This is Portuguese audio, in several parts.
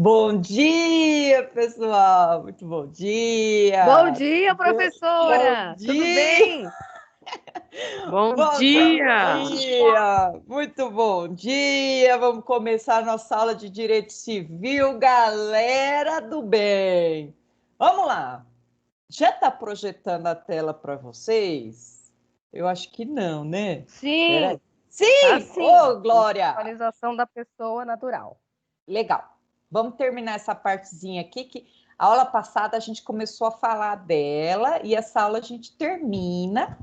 Bom dia, pessoal! Muito bom Bom dia! dia, Bom professora! Tudo dia! bem? Bom Bom dia! dia! Muito bom dia! Vamos começar nossa aula de Direito Civil, galera do bem! Vamos lá! Já está projetando a tela para vocês? Eu acho que não, né? Espera aí. Sim, tá Sim! sim. Ô, Glória! Visualização da pessoa natural. Legal. Vamos terminar essa partezinha aqui, que a aula passada a gente começou a falar dela e essa aula a gente termina.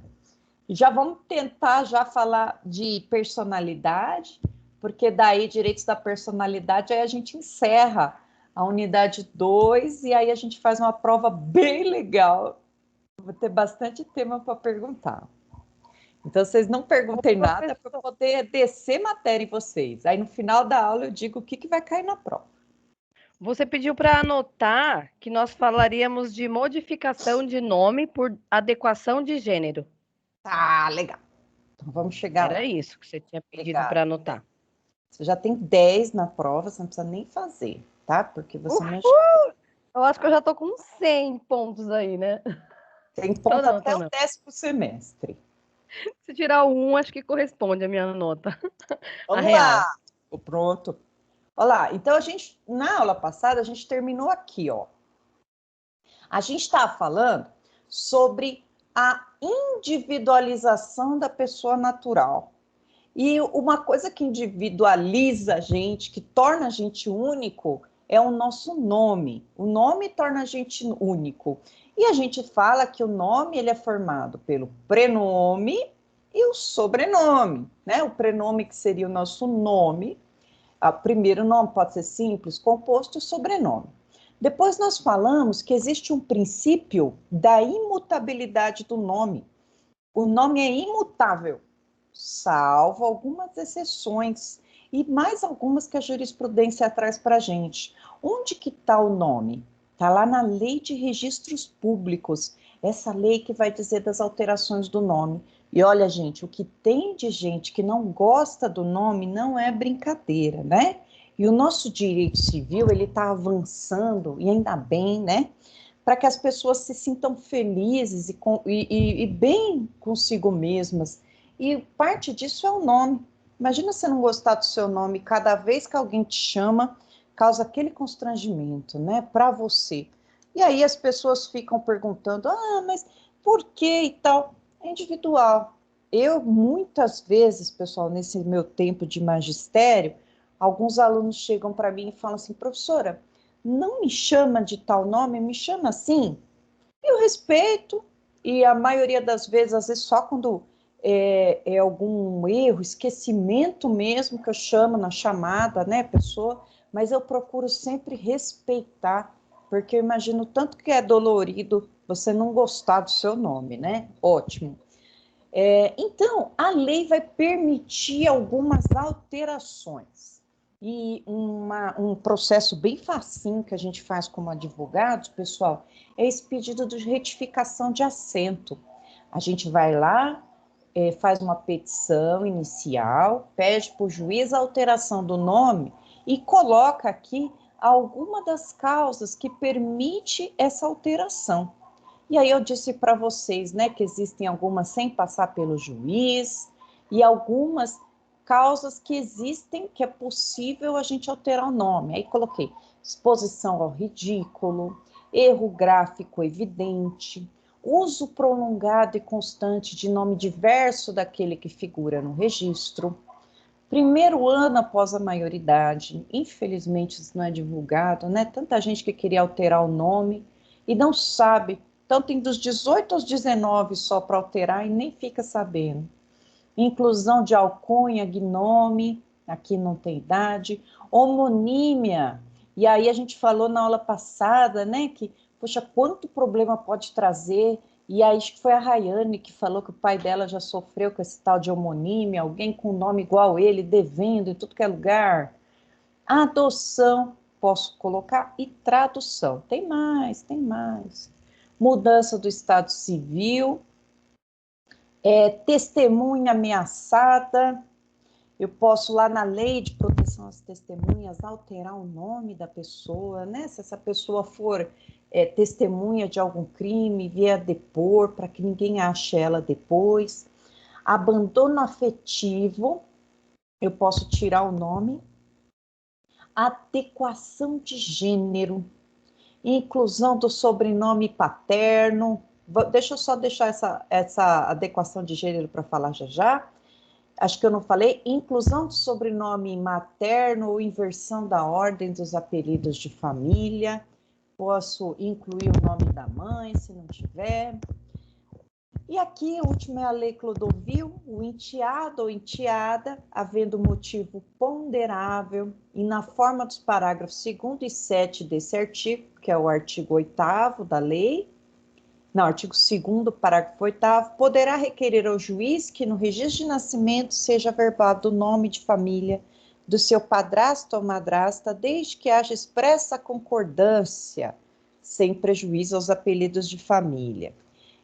Já vamos tentar já falar de personalidade, porque daí direitos da personalidade aí a gente encerra a unidade 2 e aí a gente faz uma prova bem legal. Vou ter bastante tema para perguntar. Então, vocês não Ô, perguntem nada para professor, poder descer matéria em vocês. Aí, no final da aula, eu digo o que vai cair na prova. você pediu para anotar que nós falaríamos de modificação de nome por adequação de gênero. Tá, legal. Então, vamos chegar Era lá. isso que você tinha pedido Obrigada. para anotar. Você já tem 10 na prova, você não precisa nem fazer, tá? Porque você me ajudou. Uhul! Eu acho que eu já tô com 100 pontos aí, né? Tem Tô ponto não, tô até o não. 10º semestre. Se tirar o 1, acho que corresponde à minha nota. A Vamos real. lá. Tô pronto. Olha lá. Então, na aula passada, a gente terminou aqui, ó. A gente estava falando sobre a individualização da pessoa natural. E uma coisa que individualiza a gente, que torna a gente único, é o nosso nome. O nome torna a gente único. E a gente fala que o nome ele é formado pelo prenome e o sobrenome, né? O prenome que seria o nosso nome, o primeiro nome pode ser simples, composto e sobrenome. Depois nós falamos que existe um princípio da imutabilidade do nome. O nome é imutável, salvo algumas exceções e mais algumas que a jurisprudência traz para a gente. Onde que está o nome? Está lá na Lei de Registros Públicos, essa lei que vai dizer das alterações do nome. E olha, gente, o que tem de gente que não gosta do nome não é brincadeira, né? E o nosso direito civil, ele está avançando, e ainda bem, né? Para que as pessoas se sintam felizes e bem consigo mesmas. E parte disso é o nome. Imagina você não gostar do seu nome, cada vez que alguém te chama, causa aquele constrangimento, né, para você. E aí as pessoas ficam perguntando, mas por que e tal? É individual. Eu, muitas vezes, pessoal, nesse meu tempo de magistério, alguns alunos chegam para mim e falam assim, professora, não me chama de tal nome, me chama assim. Eu respeito, e a maioria das vezes, às vezes só quando é algum erro, esquecimento mesmo, que eu chamo na chamada, né, pessoa, mas eu procuro sempre respeitar, porque eu imagino tanto que é dolorido você não gostar do seu nome, né? Ótimo. Então, a lei vai permitir algumas alterações. E um processo bem facinho que a gente faz como advogados, pessoal, é esse pedido de retificação de assento. A gente vai lá, faz uma petição inicial, pede para o juiz a alteração do nome e coloca aqui alguma das causas que permite essa alteração. E aí eu disse para vocês, né, que existem algumas sem passar pelo juiz e algumas causas que existem que é possível a gente alterar o nome. Aí coloquei exposição ao ridículo, erro gráfico evidente, uso prolongado e constante de nome diverso daquele que figura no registro, primeiro ano após a maioridade, infelizmente isso não é divulgado, né? Tanta gente que queria alterar o nome e não sabe, então tem dos 18 aos 19 só para alterar e nem fica sabendo. Inclusão de alcunha, gnome, aqui não tem idade, homonímia, e aí a gente falou na aula passada, né, que, poxa, quanto problema pode trazer, e aí acho que foi a Rayane que falou que o pai dela já sofreu com esse tal de homonímia, alguém com nome igual ele, devendo em tudo que é lugar. Adoção, posso colocar, e tradução. Tem mais, tem mais. Mudança do estado civil, testemunha ameaçada, Eu posso, lá na lei de proteção às testemunhas, alterar o nome da pessoa, né? Se essa pessoa for testemunha de algum crime, vier a depor, para que ninguém ache ela depois. Abandono afetivo, eu posso tirar o nome. Adequação de gênero, inclusão do sobrenome paterno. Deixa eu só deixar essa adequação de gênero para falar já já. Acho que eu não falei. Inclusão do sobrenome materno ou inversão da ordem dos apelidos de família. Posso incluir o nome da mãe, se não tiver. E aqui, o último é a lei Clodovil, o enteado ou enteada, havendo motivo ponderável, e na forma dos parágrafos 2º e 7 desse artigo, que é o artigo 8º da lei, no artigo 2º, parágrafo 8º, poderá requerer ao juiz que no registro de nascimento seja averbado o nome de família do seu padrasto ou madrasta, desde que haja expressa concordância, sem prejuízo aos apelidos de família.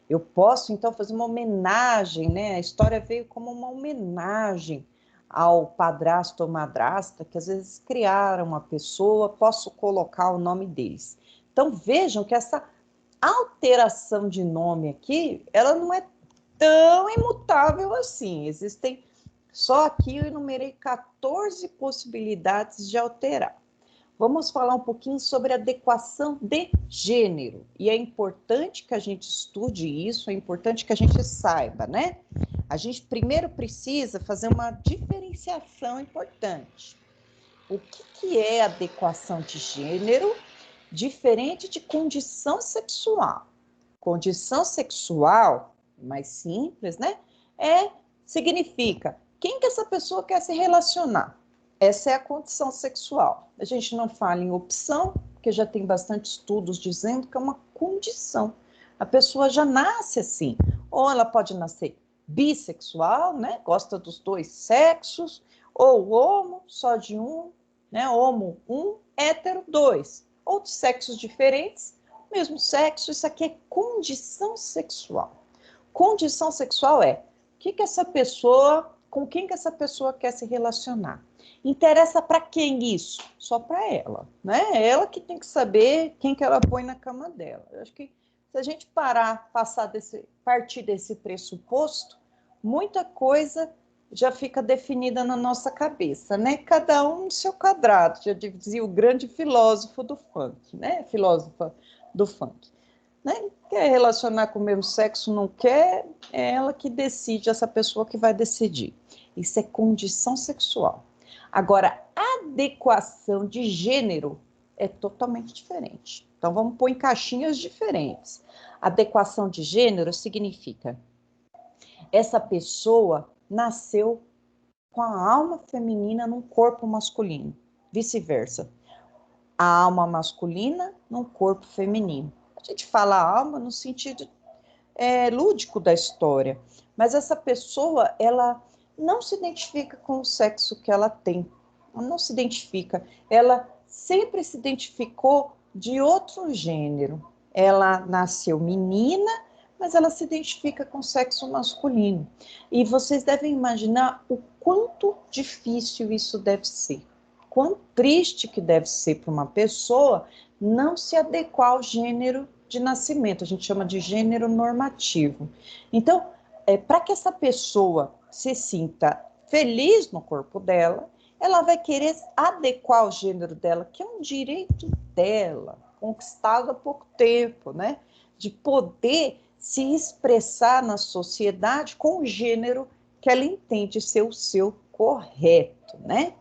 Eu posso, então, fazer uma homenagem, né? A história veio como uma homenagem ao padrasto ou madrasta, que às vezes criaram uma pessoa, posso colocar o nome deles. Então, vejam que essa alteração de nome aqui, ela não é tão imutável assim. Existem, só aqui eu enumerei 14 possibilidades de alterar. Vamos falar um pouquinho sobre adequação de gênero. E é importante que a gente estude isso, é importante que a gente saiba, né? A gente primeiro precisa fazer uma diferenciação importante. O que é adequação de gênero? Diferente de condição sexual. Condição sexual, mais simples, né? Significa quem que essa pessoa quer se relacionar. Essa é a condição sexual. A gente não fala em opção, porque já tem bastante estudos dizendo que é uma condição. A pessoa já nasce assim. Ou ela pode nascer bissexual, né? Gosta dos dois sexos, ou homo, só de um, né? Homo, um, hétero, dois. Ou de sexos diferentes, mesmo sexo, isso aqui é condição sexual. Condição sexual é com quem que essa pessoa quer se relacionar. Interessa para quem isso? Só para ela, né? Ela que tem que saber quem que ela põe na cama dela. Eu acho que se a gente partir desse pressuposto, muita coisa já fica definida na nossa cabeça, né? Cada um no seu quadrado, já dizia o grande filósofo do funk, né? Filósofa do funk. Né? Quer relacionar com o mesmo sexo, não quer, é ela que decide, essa pessoa que vai decidir. Isso é condição sexual. Agora, adequação de gênero é totalmente diferente. Então, vamos pôr em caixinhas diferentes. Adequação de gênero significa essa pessoa nasceu com a alma feminina num corpo masculino, vice-versa. A alma masculina num corpo feminino. A gente fala alma no sentido lúdico da história, mas essa pessoa, ela não se identifica com o sexo que ela tem, ela não se identifica, ela sempre se identificou de outro gênero, ela nasceu menina, mas ela se identifica com o sexo masculino, e vocês devem imaginar o quanto difícil isso deve ser, quão triste que deve ser para uma pessoa não se adequar ao gênero de nascimento, a gente chama de gênero normativo. Então, para que essa pessoa se sinta feliz no corpo dela, ela vai querer adequar o gênero dela, que é um direito dela, conquistado há pouco tempo, né? De poder se expressar na sociedade com o gênero que ela entende ser o seu correto, né?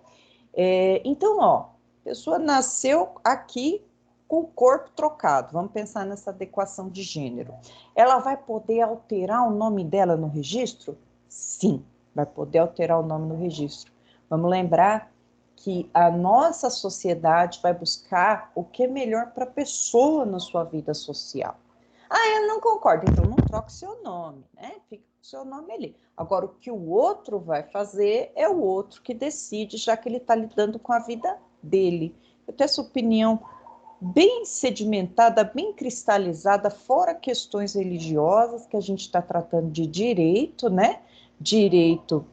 Então, a pessoa nasceu aqui com o corpo trocado, vamos pensar nessa adequação de gênero. Ela vai poder alterar o nome dela no registro? Sim, vai poder alterar o nome no registro. Vamos lembrar que a nossa sociedade vai buscar o que é melhor para a pessoa na sua vida social. Eu não concordo, então não troque seu nome, né? Fica com seu nome ali. Agora, o que o outro vai fazer é o outro que decide, já que ele está lidando com a vida dele. Eu tenho essa opinião bem sedimentada, bem cristalizada, fora questões religiosas, que a gente está tratando de direito, né? Direito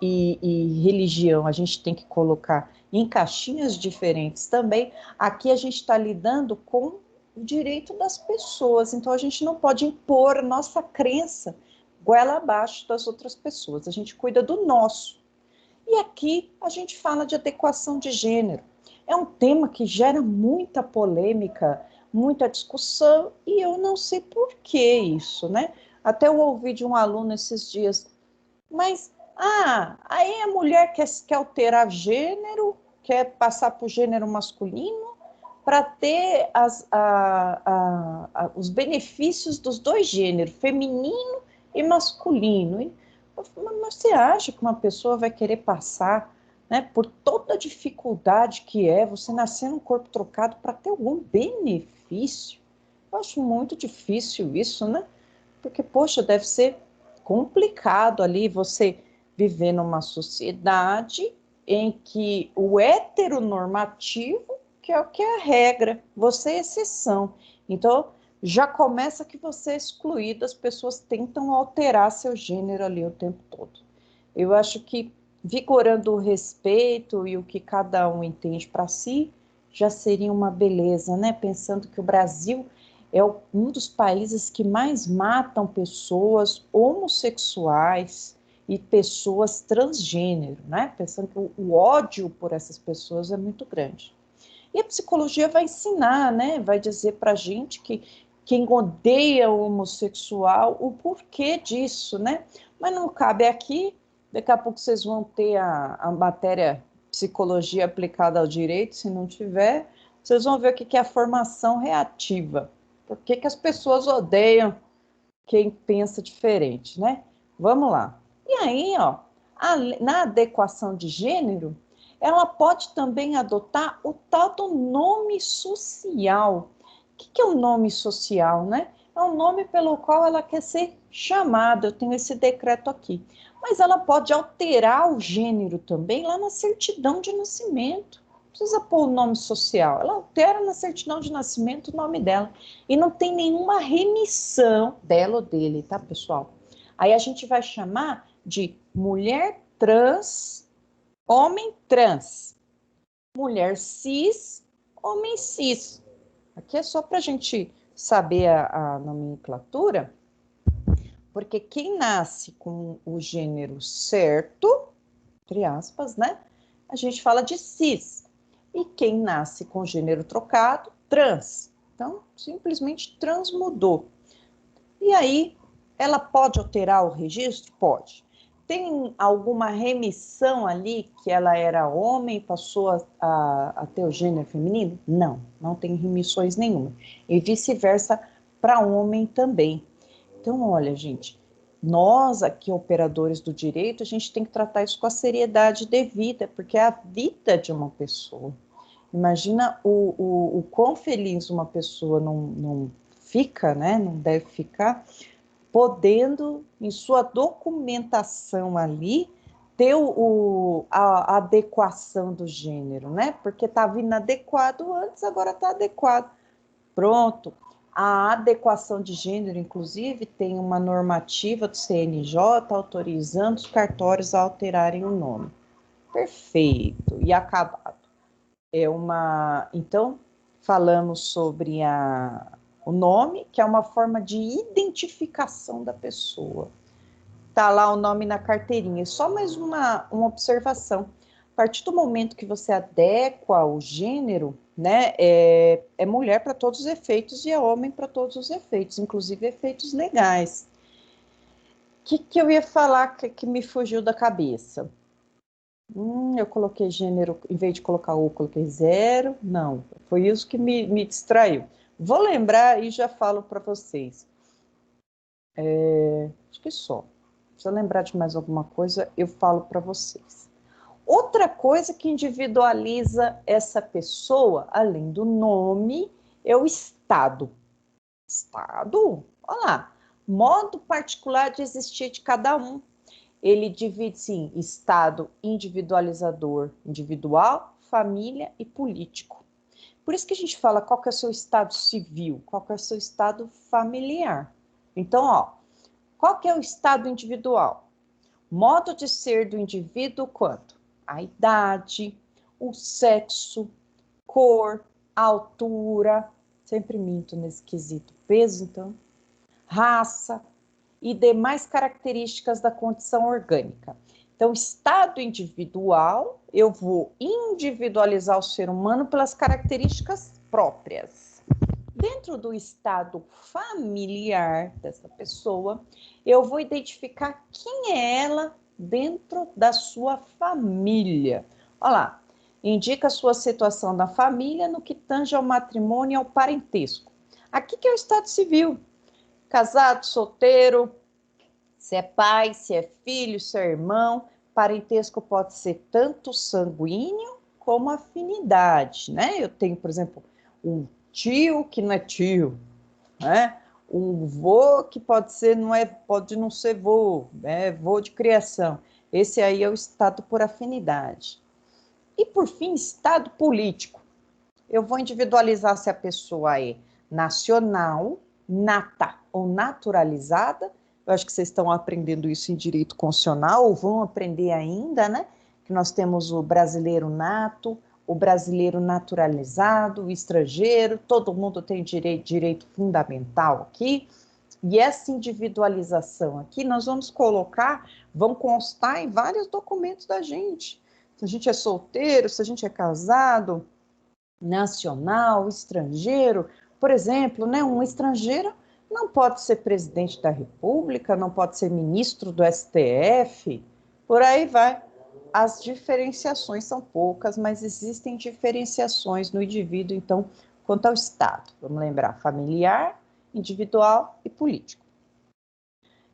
e religião a gente tem que colocar em caixinhas diferentes também, aqui a gente está lidando com o direito das pessoas, então a gente não pode impor nossa crença goela abaixo das outras pessoas, a gente cuida do nosso. E aqui a gente fala de adequação de gênero. É um tema que gera muita polêmica, muita discussão, e eu não sei por que isso, né? Até eu ouvi de um aluno esses dias, mas, aí a mulher quer alterar gênero, quer passar para o gênero masculino, para ter os benefícios dos dois gêneros, feminino e masculino. Mas você acha que uma pessoa vai querer passar, né, por toda a dificuldade que é você nascer num corpo trocado para ter algum benefício? Eu acho muito difícil isso, né? Porque, poxa, deve ser complicado ali você viver numa sociedade em que o heteronormativo, que é o que é a regra, você é exceção. Então, já começa que você é excluído, as pessoas tentam alterar seu gênero ali o tempo todo. Eu acho que vigorando o respeito e o que cada um entende para si, já seria uma beleza, né? Pensando que o Brasil é um dos países que mais matam pessoas homossexuais e pessoas transgênero, né? Pensando que o ódio por essas pessoas é muito grande. E a psicologia vai ensinar, né? Vai dizer para a gente que quem odeia o homossexual, o porquê disso, né? Mas não cabe aqui. Daqui a pouco vocês vão ter a matéria psicologia aplicada ao direito, se não tiver, vocês vão ver o que é a formação reativa. Por que as pessoas odeiam quem pensa diferente, né? Vamos lá. E aí, ó, na adequação de gênero, ela pode também adotar o tal do nome social. O que é o nome social, né? É um nome pelo qual ela quer ser chamada. Eu tenho esse decreto aqui. Mas ela pode alterar o gênero também lá na certidão de nascimento. Não precisa pôr o nome social. Ela altera na certidão de nascimento o nome dela. E não tem nenhuma remissão dela ou dele, tá, pessoal? Aí a gente vai chamar de mulher trans, homem trans, mulher cis, homem cis. Aqui é só para a gente saber a nomenclatura, porque quem nasce com o gênero certo, entre aspas, né? A gente fala de cis. E quem nasce com gênero trocado, trans. Então, simplesmente transmudou. E aí, ela pode alterar o registro? Pode. Tem alguma remissão ali que ela era homem e passou a ter o gênero feminino? Não, não tem remissões nenhuma. E vice-versa para homem também. Então, olha, gente, nós aqui, operadores do direito, a gente tem que tratar isso com a seriedade devida, porque é a vida de uma pessoa. Imagina o quão feliz uma pessoa não fica, né? Não deve ficar, podendo, em sua documentação ali, ter a adequação do gênero, né? Porque estava inadequado antes, agora está adequado. Pronto. A adequação de gênero, inclusive, tem uma normativa do CNJ autorizando os cartórios a alterarem o nome. Perfeito. E acabado. Então, falamos sobre o nome, que é uma forma de identificação da pessoa. Tá lá o nome na carteirinha. Só mais uma observação. A partir do momento que você adequa o gênero, né, é mulher para todos os efeitos e é homem para todos os efeitos, inclusive efeitos legais. O que eu ia falar que me fugiu da cabeça? Eu coloquei gênero, em vez de colocar o, coloquei zero. Não, foi isso que me distraiu. Vou lembrar e já falo para vocês. Acho que só. Se eu lembrar de mais alguma coisa, eu falo para vocês. Outra coisa que individualiza essa pessoa, além do nome, é o estado. Estado? Olha lá. Modo particular de existir de cada um. Ele divide-se em estado individualizador, individual, família e político. Por isso que a gente fala qual que é o seu estado civil, qual que é o seu estado familiar. Então, ó, qual que é o estado individual? Modo de ser do indivíduo quanto? A idade, o sexo, cor, altura, sempre minto nesse quesito, peso então, raça e demais características da condição orgânica. Então, estado individual, eu vou individualizar o ser humano pelas características próprias. Dentro do estado familiar dessa pessoa, eu vou identificar quem é ela dentro da sua família. Olha lá, indica a sua situação da família no que tange ao matrimônio e ao parentesco. Aqui que é o estado civil. Casado, solteiro, se é pai, se é filho, se é irmão. Parentesco pode ser tanto sanguíneo como afinidade, né? Eu tenho, por exemplo, um tio que não é tio, né? Um vô que pode não ser vô, é vô de criação. Esse aí é o estado por afinidade. E por fim, estado político. Eu vou individualizar se a pessoa é nacional, nata ou naturalizada. Eu acho que vocês estão aprendendo isso em direito constitucional, ou vão aprender ainda, né? Que nós temos o brasileiro nato, o brasileiro naturalizado, o estrangeiro, todo mundo tem direito fundamental aqui. E essa individualização aqui nós vamos colocar, vão constar em vários documentos da gente. Se a gente é solteiro, se a gente é casado, nacional, estrangeiro. Por exemplo, né, um estrangeiro não pode ser presidente da República, não pode ser ministro do STF, por aí vai. As diferenciações são poucas, mas existem diferenciações no indivíduo, então, quanto ao Estado. Vamos lembrar, familiar, individual e político.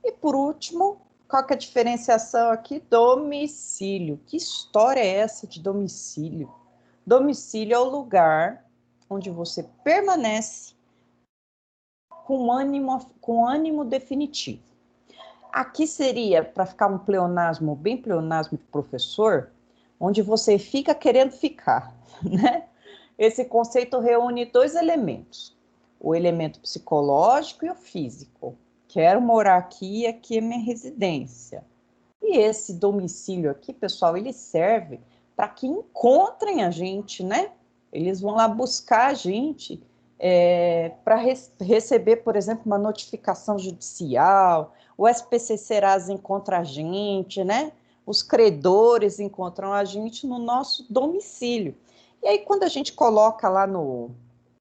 E por último, qual que é a diferenciação aqui? Domicílio. Que história é essa de domicílio? Domicílio é o lugar onde você permanece com ânimo definitivo. Aqui seria, para ficar um pleonasmo, bem pleonasmo de professor, onde você fica querendo ficar, né? Esse conceito reúne dois elementos, o elemento psicológico e o físico. Quero morar aqui, aqui é minha residência. E esse domicílio aqui, pessoal, ele serve para que encontrem a gente, né? Eles vão lá buscar a gente para receber, por exemplo, uma notificação judicial, o SPC Serasa encontra a gente, né? Os credores encontram a gente no nosso domicílio. E aí, quando a gente coloca lá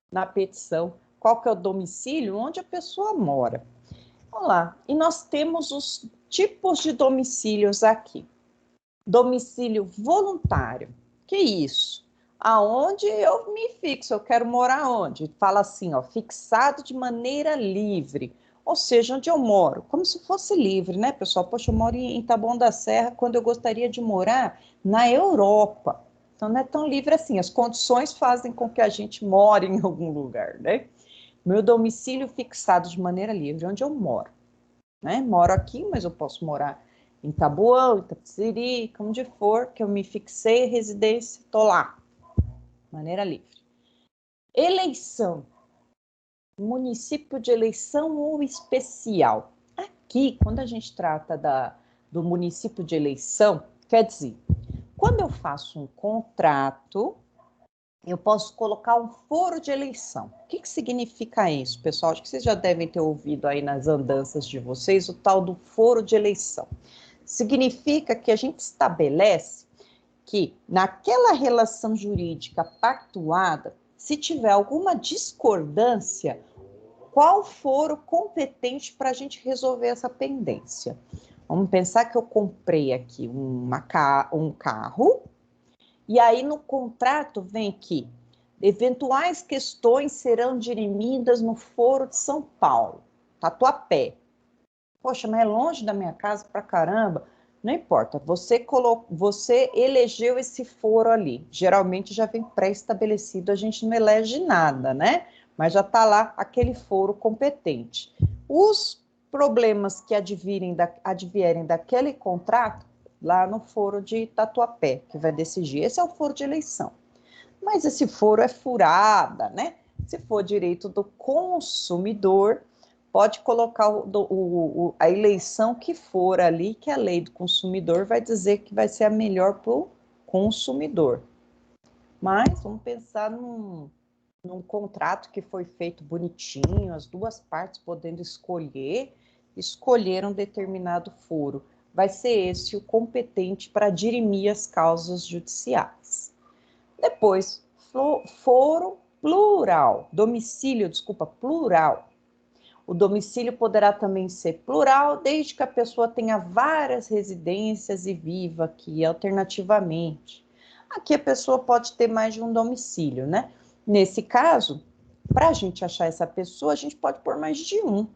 na petição qual que é o domicílio, onde a pessoa mora. Vamos lá, e nós temos os tipos de domicílios aqui. Domicílio voluntário, que isso? Aonde eu me fixo, eu quero morar onde? Fala assim, ó, fixado de maneira livre, ou seja, onde eu moro, como se fosse livre, né, pessoal? Poxa, eu moro em Taboão da Serra quando eu gostaria de morar na Europa. Então não é tão livre assim, as condições fazem com que a gente more em algum lugar, né? Meu domicílio fixado de maneira livre, onde eu moro, né? Moro aqui, mas eu posso morar em Taboão, Itapeceri, onde for, que eu me fixei residência, estou lá, de maneira livre. Eleição, município de eleição ou especial. Aqui, quando a gente trata do município de eleição, quer dizer, quando eu faço um contrato, eu posso colocar um foro de eleição. O que significa isso, pessoal? Acho que vocês já devem ter ouvido aí nas andanças de vocês o tal do foro de eleição. Significa que a gente estabelece que naquela relação jurídica pactuada, se tiver alguma discordância, qual foro competente para a gente resolver essa pendência? Vamos pensar que eu comprei aqui um carro, e aí no contrato vem que eventuais questões serão dirimidas no Foro de São Paulo, Tatuapé. Poxa, mas é longe da minha casa pra caramba. Não importa, você elegeu esse foro ali. Geralmente já vem pré-estabelecido, a gente não elege nada, né? Mas já está lá aquele foro competente. Os problemas que advierem daquele contrato, lá no foro de Tatuapé, que vai decidir. Esse é o foro de eleição. Mas esse foro é furada, né? Se for direito do consumidor, pode colocar a eleição que for ali, que a lei do consumidor vai dizer que vai ser a melhor para o consumidor. Mas vamos pensar num contrato que foi feito bonitinho, as duas partes podendo escolher um determinado foro. Vai ser esse o competente para dirimir as causas judiciais. Depois, foro plural, plural. O domicílio poderá também ser plural, desde que a pessoa tenha várias residências e viva aqui alternativamente. Aqui a pessoa pode ter mais de um domicílio, né? Nesse caso, para a gente achar essa pessoa, a gente pode pôr mais de um.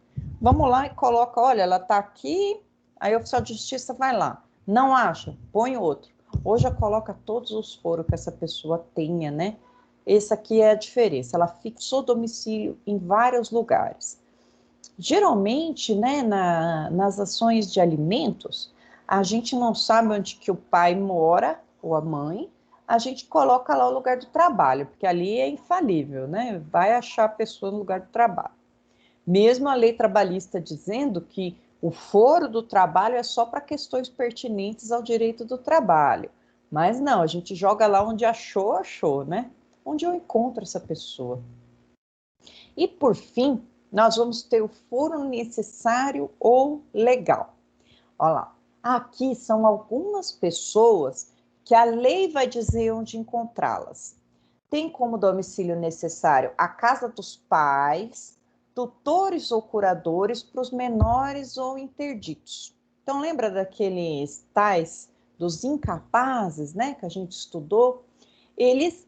Vamos lá e coloca, olha, ela está aqui, aí o oficial de justiça vai lá. Não acha? Põe outro. Ou já coloca todos os foros que essa pessoa tenha, né? Essa aqui é a diferença. Ela fixou domicílio em vários lugares. Geralmente, né, nas ações de alimentos, a gente não sabe onde que o pai mora, ou a mãe, a gente coloca lá o lugar do trabalho, porque ali é infalível, né? Vai achar a pessoa no lugar do trabalho. Mesmo a lei trabalhista dizendo que o foro do trabalho é só para questões pertinentes ao direito do trabalho. Mas não, a gente joga lá onde achou, né? Onde eu encontro essa pessoa. E por fim, nós vamos ter o foro necessário ou legal. Olha lá, aqui são algumas pessoas que a lei vai dizer onde encontrá-las. Tem como domicílio necessário a casa dos pais, tutores ou curadores para os menores ou interditos. Então, lembra daqueles tais dos incapazes, né, que a gente estudou?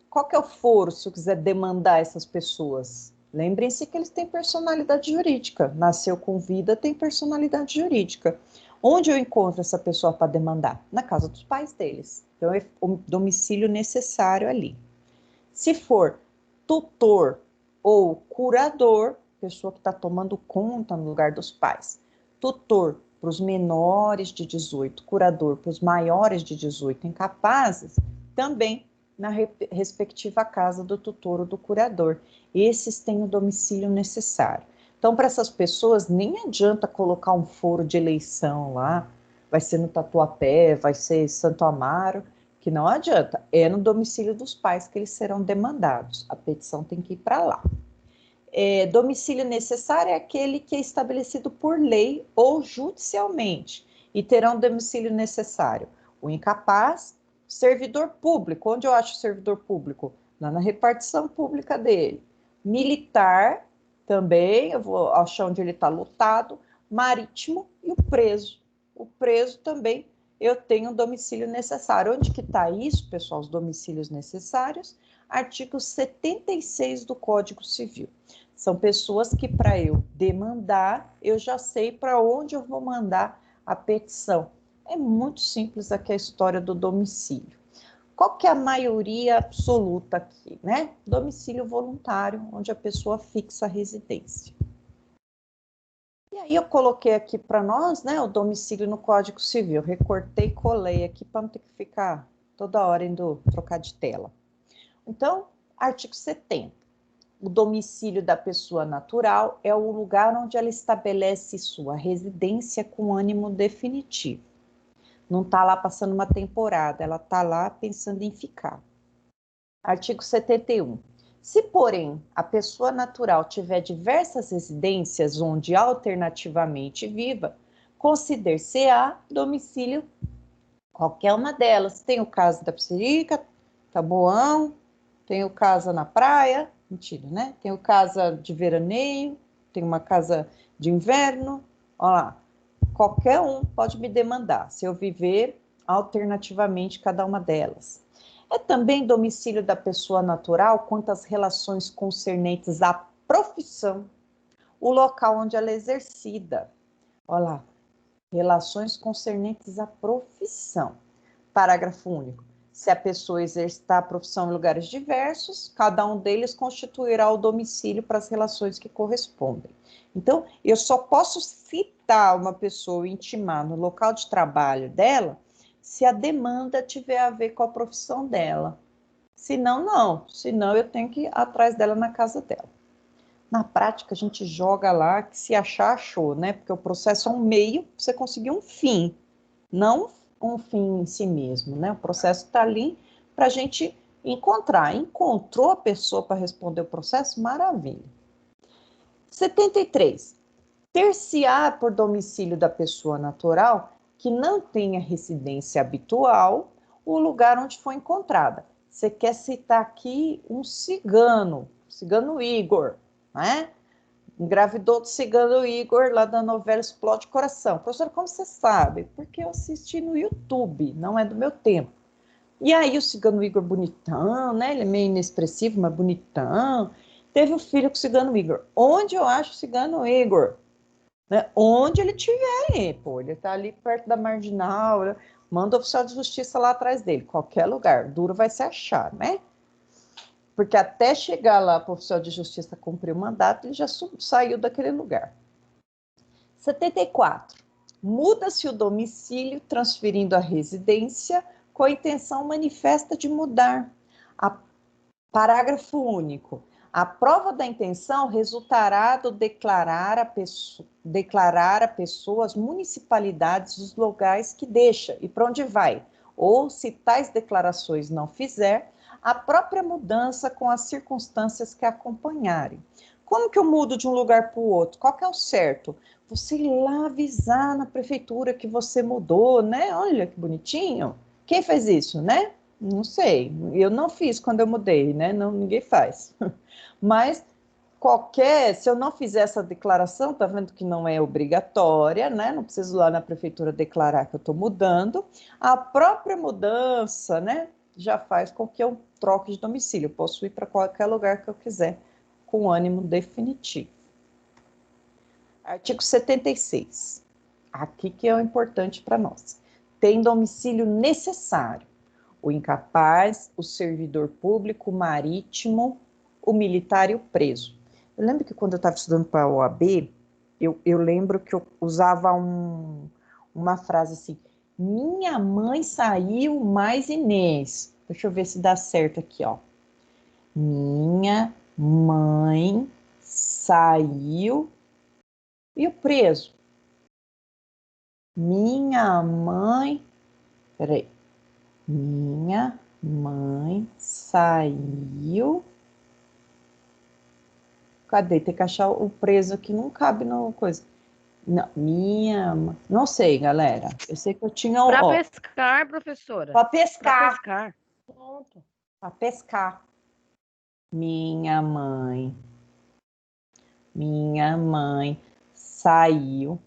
Qual que é o foro se eu quiser demandar essas pessoas? Lembrem-se que eles têm personalidade jurídica. Nasceu com vida, tem personalidade jurídica. Onde eu encontro essa pessoa para demandar? Na casa dos pais deles. Então, é o domicílio necessário ali. Se for tutor ou curador, pessoa que está tomando conta no lugar dos pais, tutor para os menores de 18, curador para os maiores de 18 incapazes, também na respectiva casa do tutor ou do curador. Esses têm o domicílio necessário. Então, para essas pessoas, nem adianta colocar um foro de eleição lá, vai ser no Tatuapé, vai ser Santo Amaro, que não adianta, é no domicílio dos pais que eles serão demandados. A petição tem que ir para lá. Domicílio necessário é aquele que é estabelecido por lei ou judicialmente e terão domicílio necessário o incapaz, servidor público. Onde eu acho o servidor público? Lá na repartição pública dele. Militar, também, eu vou achar onde ele está lotado. Marítimo e o preso. O preso também eu tenho um domicílio necessário. Onde que está isso, pessoal? Os domicílios necessários? Artigo 76 do Código Civil. São pessoas que, para eu demandar, eu já sei para onde eu vou mandar a petição. É muito simples aqui a história do domicílio. Qual que é a maioria absoluta aqui, né? Domicílio voluntário, onde a pessoa fixa a residência. E aí eu coloquei aqui para nós, né, o domicílio no Código Civil. Recortei e colei aqui para não ter que ficar toda hora indo trocar de tela. Então, artigo 70. O domicílio da pessoa natural é o lugar onde ela estabelece sua residência com ânimo definitivo. Não está lá passando uma temporada, ela está lá pensando em ficar. Artigo 71. Se, porém, a pessoa natural tiver diversas residências onde alternativamente viva, consider-se-á domicílio qualquer uma delas. Tem o caso da Psirica, Taboão, tem o casa na praia, mentira, né? Tem o casa de veraneio, tem uma casa de inverno, olha lá. Qualquer um pode me demandar, se eu viver alternativamente cada uma delas. É também domicílio da pessoa natural quanto às relações concernentes à profissão, o local onde ela é exercida. Olha lá, relações concernentes à profissão. Parágrafo único. Se a pessoa exercitar a profissão em lugares diversos, cada um deles constituirá o domicílio para as relações que correspondem. Então, eu só posso citar uma pessoa, intimar no local de trabalho dela, se a demanda tiver a ver com a profissão dela. Senão, não. Senão, eu tenho que ir atrás dela na casa dela. Na prática, a gente joga lá que se achar, achou, né? Porque o processo é um meio para você conseguir um fim, não um fim em si mesmo, né? O processo está ali para a gente encontrar. Encontrou a pessoa para responder o processo? Maravilha. 73. Ter-se-á por domicílio da pessoa natural que não tenha residência habitual o lugar onde foi encontrada. Você quer citar aqui um cigano Igor, né? Engravidou do cigano Igor lá da novela Explode Coração. Professor, como você sabe? Porque eu assisti no YouTube, não é do meu tempo. E aí o cigano Igor bonitão, né? Ele é meio inexpressivo, mas bonitão. Teve um filho com o cigano Igor. Onde eu acho o cigano Igor? Né? Onde ele estiver ali, pô, ele está ali perto da marginal, né? Manda o oficial de justiça lá atrás dele, qualquer lugar, duro vai se achar, né? Porque até chegar lá para o oficial de justiça cumprir o mandato, ele já saiu daquele lugar. 74. Muda-se o domicílio, transferindo a residência com a intenção manifesta de mudar. Parágrafo único. A prova da intenção resultará do declarar a pessoa as municipalidades dos locais que deixa e para onde vai, ou, se tais declarações não fizer, a própria mudança com as circunstâncias que acompanharem. Como que eu mudo de um lugar para o outro? Qual que é o certo? Você ir lá avisar na prefeitura que você mudou, né? Olha que bonitinho. Quem fez isso, né? Não sei, eu não fiz quando eu mudei, né? Não, ninguém faz. Mas se eu não fizer essa declaração, tá vendo que não é obrigatória, né? Não preciso lá na prefeitura declarar que eu estou mudando. A própria mudança, né? Já faz com que eu troque de domicílio. Eu posso ir para qualquer lugar que eu quiser, com ânimo definitivo. Artigo 76. Aqui que é o importante para nós. Tem domicílio necessário o incapaz, o servidor público, o marítimo, o militar e o preso. Eu lembro que quando eu estava estudando para a OAB, eu lembro que eu usava uma frase assim, minha mãe saiu mais Inês. Deixa eu ver se dá certo aqui, ó. Minha mãe saiu e o preso. Minha mãe, peraí. Minha mãe saiu. Cadê? Tem que achar o preso aqui, não cabe na coisa. Não, não sei, galera. Eu sei que eu tinha, Para ó, pescar, professora. para Para pescar, pescar. Pronto. para pescar. Minha mãe saiu.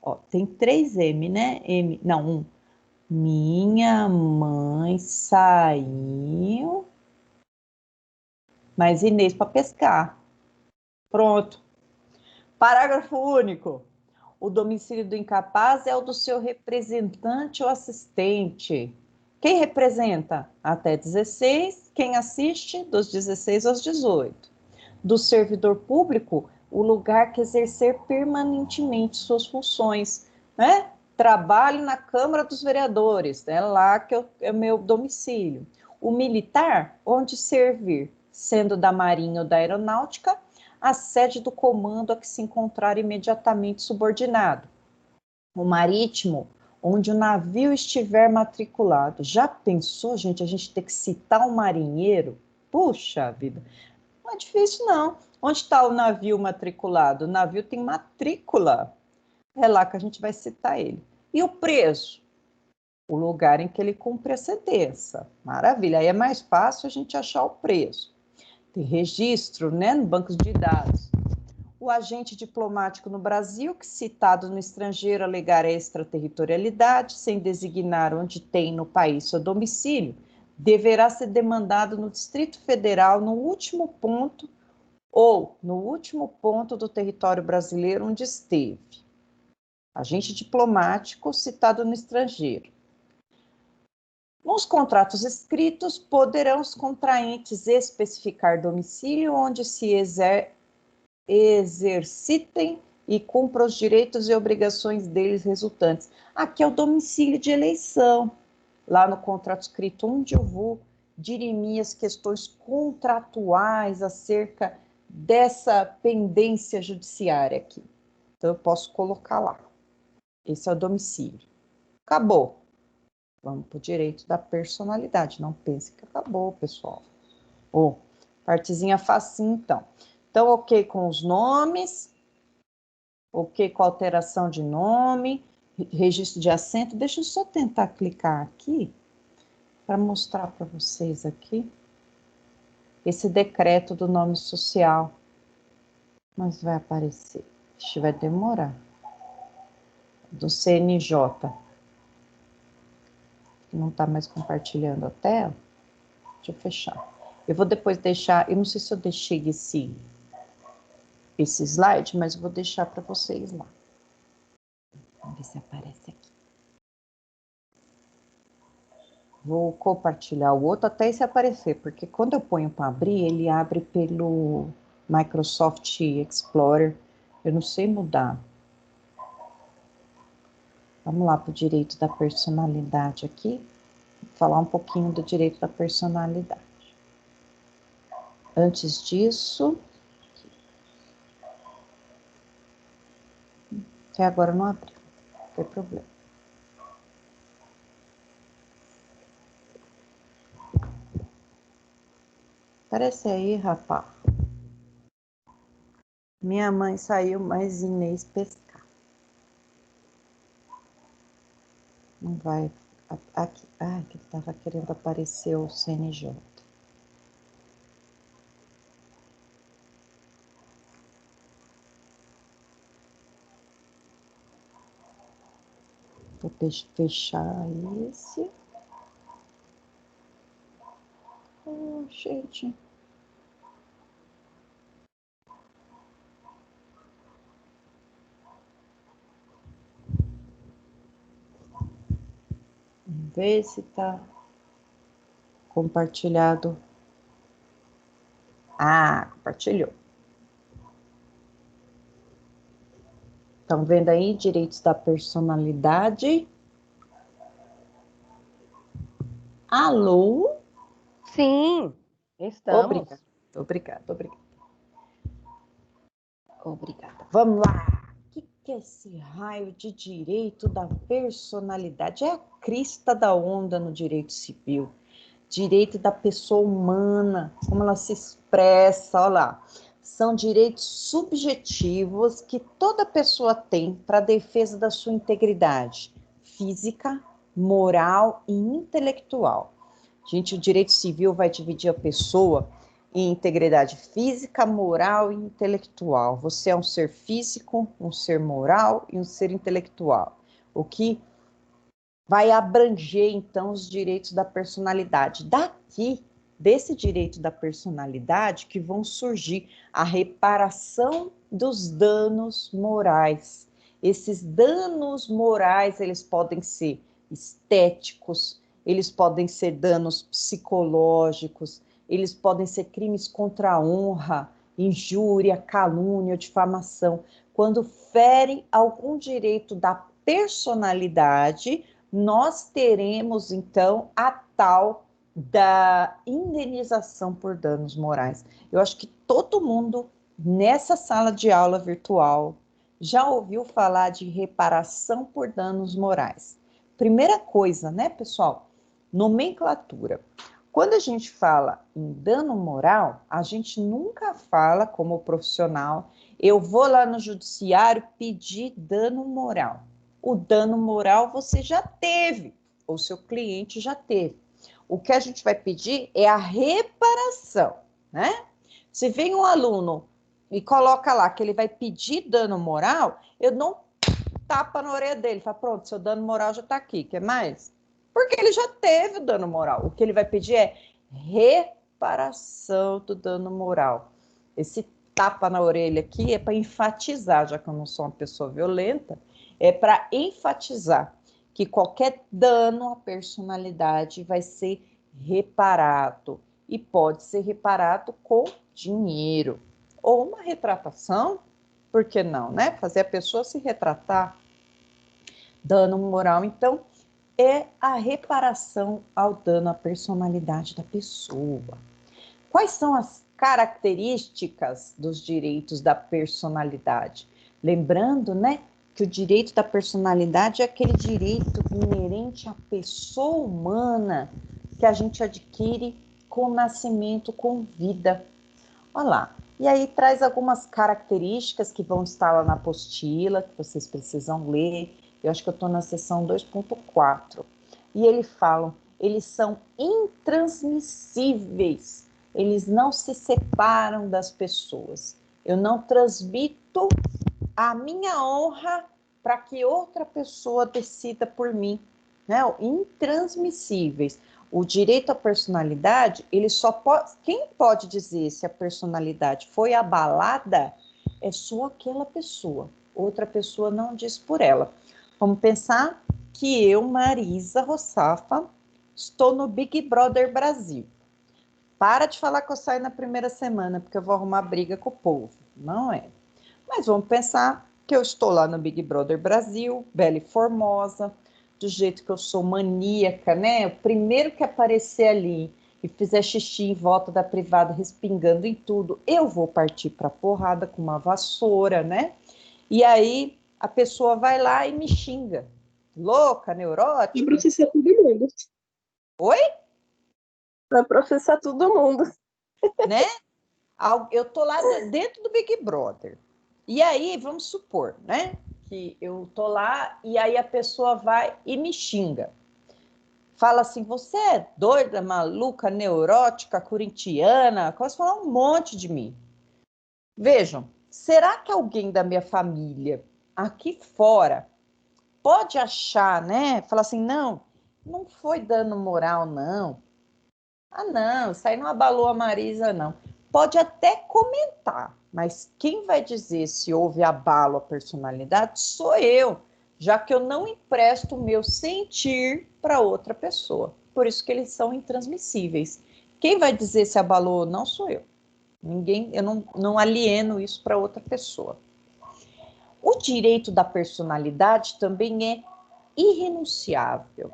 Ó, tem 3 M, né? M, não, um. Minha mãe saiu. Mas Inês para pescar. Pronto. Parágrafo único. O domicílio do incapaz é o do seu representante ou assistente. Quem representa? Até 16. Quem assiste? Dos 16 aos 18. Do servidor público, o lugar que exercer permanentemente suas funções, né? Trabalho na Câmara dos Vereadores, é lá que é o meu domicílio. O militar, onde servir, sendo da Marinha ou da Aeronáutica, a sede do comando a que se encontrar imediatamente subordinado. O marítimo, onde o navio estiver matriculado. Já pensou, gente, a gente ter que citar um marinheiro? Puxa vida, não é difícil não. Onde está o navio matriculado? O navio tem matrícula. É lá que a gente vai citar ele. E o preso? O lugar em que ele cumpre a sentença. Maravilha, aí é mais fácil a gente achar o preso. Tem registro, né, no banco de dados. O agente diplomático no Brasil, que citado no estrangeiro alegar extraterritorialidade, sem designar onde tem no país seu domicílio, deverá ser demandado no Distrito Federal no último ponto ou no último ponto do território brasileiro onde esteve. Agente diplomático citado no estrangeiro. Nos contratos escritos, poderão os contraentes especificar domicílio onde se exercitem e cumpram os direitos e obrigações deles resultantes. Aqui é o domicílio de eleição. Lá no contrato escrito, onde eu vou dirimir as questões contratuais acerca dessa pendência judiciária aqui. Então, eu posso colocar lá. Esse é o domicílio. Acabou. Vamos para o direito da personalidade. Não pense que acabou, pessoal. Partezinha facinho, então. Então, ok com os nomes. Ok com a alteração de nome. Registro de assento. Deixa eu só tentar clicar aqui para mostrar para vocês aqui esse decreto do nome social. Mas vai aparecer. Ixi, vai demorar. Do CNJ. Não está mais compartilhando a tela. Deixa eu fechar. Eu vou depois deixar, eu não sei se eu deixei esse slide, mas eu vou deixar para vocês lá. Vamos ver se aparece aqui. Vou compartilhar o outro até esse aparecer, porque quando eu ponho para abrir, ele abre pelo Microsoft Explorer. Eu não sei mudar. Vamos lá para o direito da personalidade aqui. Vou falar um pouquinho do direito da personalidade. Antes disso, até agora não abriu, não tem problema. Aparece aí, rapaz. Minha mãe saiu, mas Inês pescar. Não vai. Aqui. Ah, que estava querendo aparecer o CNJ. Vou fechar esse. Oh, gente. Vamos ver se tá compartilhado. Ah, compartilhou. Estão vendo aí direitos da personalidade? Alô? Sim, estamos. Obrigada. Vamos lá. O que é esse raio de direito da personalidade? É a crista da onda no direito civil. Direito da pessoa humana, como ela se expressa, olha lá. São direitos subjetivos que toda pessoa tem para a defesa da sua integridade física, moral e intelectual. Gente, o direito civil vai dividir a pessoa em integridade física, moral e intelectual. Você é um ser físico, um ser moral e um ser intelectual. O que vai abranger, então, os direitos da personalidade. Daqui, desse direito da personalidade, que vão surgir a reparação dos danos morais. Esses danos morais, eles podem ser estéticos, eles podem ser danos psicológicos, eles podem ser crimes contra a honra, injúria, calúnia, difamação. Quando fere algum direito da personalidade, nós teremos, então, a tal da indenização por danos morais. Eu acho que todo mundo nessa sala de aula virtual já ouviu falar de reparação por danos morais. Primeira coisa, né, pessoal? Nomenclatura. Quando a gente fala em dano moral, a gente nunca fala como profissional, eu vou lá no judiciário pedir dano moral. O dano moral você já teve, ou seu cliente já teve. O que a gente vai pedir é a reparação, né? Se vem um aluno e coloca lá que ele vai pedir dano moral, eu não tapa na orelha dele, fala, pronto, seu dano moral já está aqui, quer mais? Porque ele já teve o dano moral. O que ele vai pedir é reparação do dano moral. Esse tapa na orelha aqui é para enfatizar, já que eu não sou uma pessoa violenta, é para enfatizar que qualquer dano à personalidade vai ser reparado e pode ser reparado com dinheiro ou uma retratação, por que não, né? Fazer a pessoa se retratar. Dano moral, então, é a reparação ao dano à personalidade da pessoa. Quais são as características dos direitos da personalidade? Lembrando, né, que o direito da personalidade é aquele direito inerente à pessoa humana que a gente adquire com nascimento, com vida. Olha lá. E aí traz algumas características que vão estar lá na apostila, que vocês precisam ler. Eu acho que eu estou na seção 2.4. E eles são intransmissíveis. Eles não se separam das pessoas. Eu não transmito a minha honra para que outra pessoa decida por mim, né? Intransmissíveis. O direito à personalidade, ele só pode. Quem pode dizer se a personalidade foi abalada é só aquela pessoa. Outra pessoa não diz por ela. Vamos pensar que eu, Marisa Rossafa, estou no Big Brother Brasil. Para de falar que eu saio na primeira semana, porque eu vou arrumar briga com o povo. Não é. Mas vamos pensar que eu estou lá no Big Brother Brasil, bela e formosa, do jeito que eu sou maníaca, né? O primeiro que aparecer ali e fizer xixi em volta da privada, respingando em tudo, eu vou partir para porrada com uma vassoura, né? E aí a pessoa vai lá e me xinga. Louca, neurótica. E processar todo mundo. Oi? Vai processar todo mundo. Né? Eu tô lá dentro do Big Brother. E aí, vamos supor, né? Que eu tô lá e aí a pessoa vai e me xinga. Fala assim, você é doida, maluca, neurótica, corintiana, começa a falar um monte de mim. Vejam, será que alguém da minha família aqui fora pode achar, né? Falar assim, não foi dano moral, não. Ah, não, isso aí não abalou a Marisa, não. Pode até comentar, mas quem vai dizer se houve abalo à personalidade sou eu, já que eu não empresto o meu sentir para outra pessoa. Por isso que eles são intransmissíveis. Quem vai dizer se abalou ou não sou eu. Eu não alieno isso para outra pessoa. O direito da personalidade também é irrenunciável.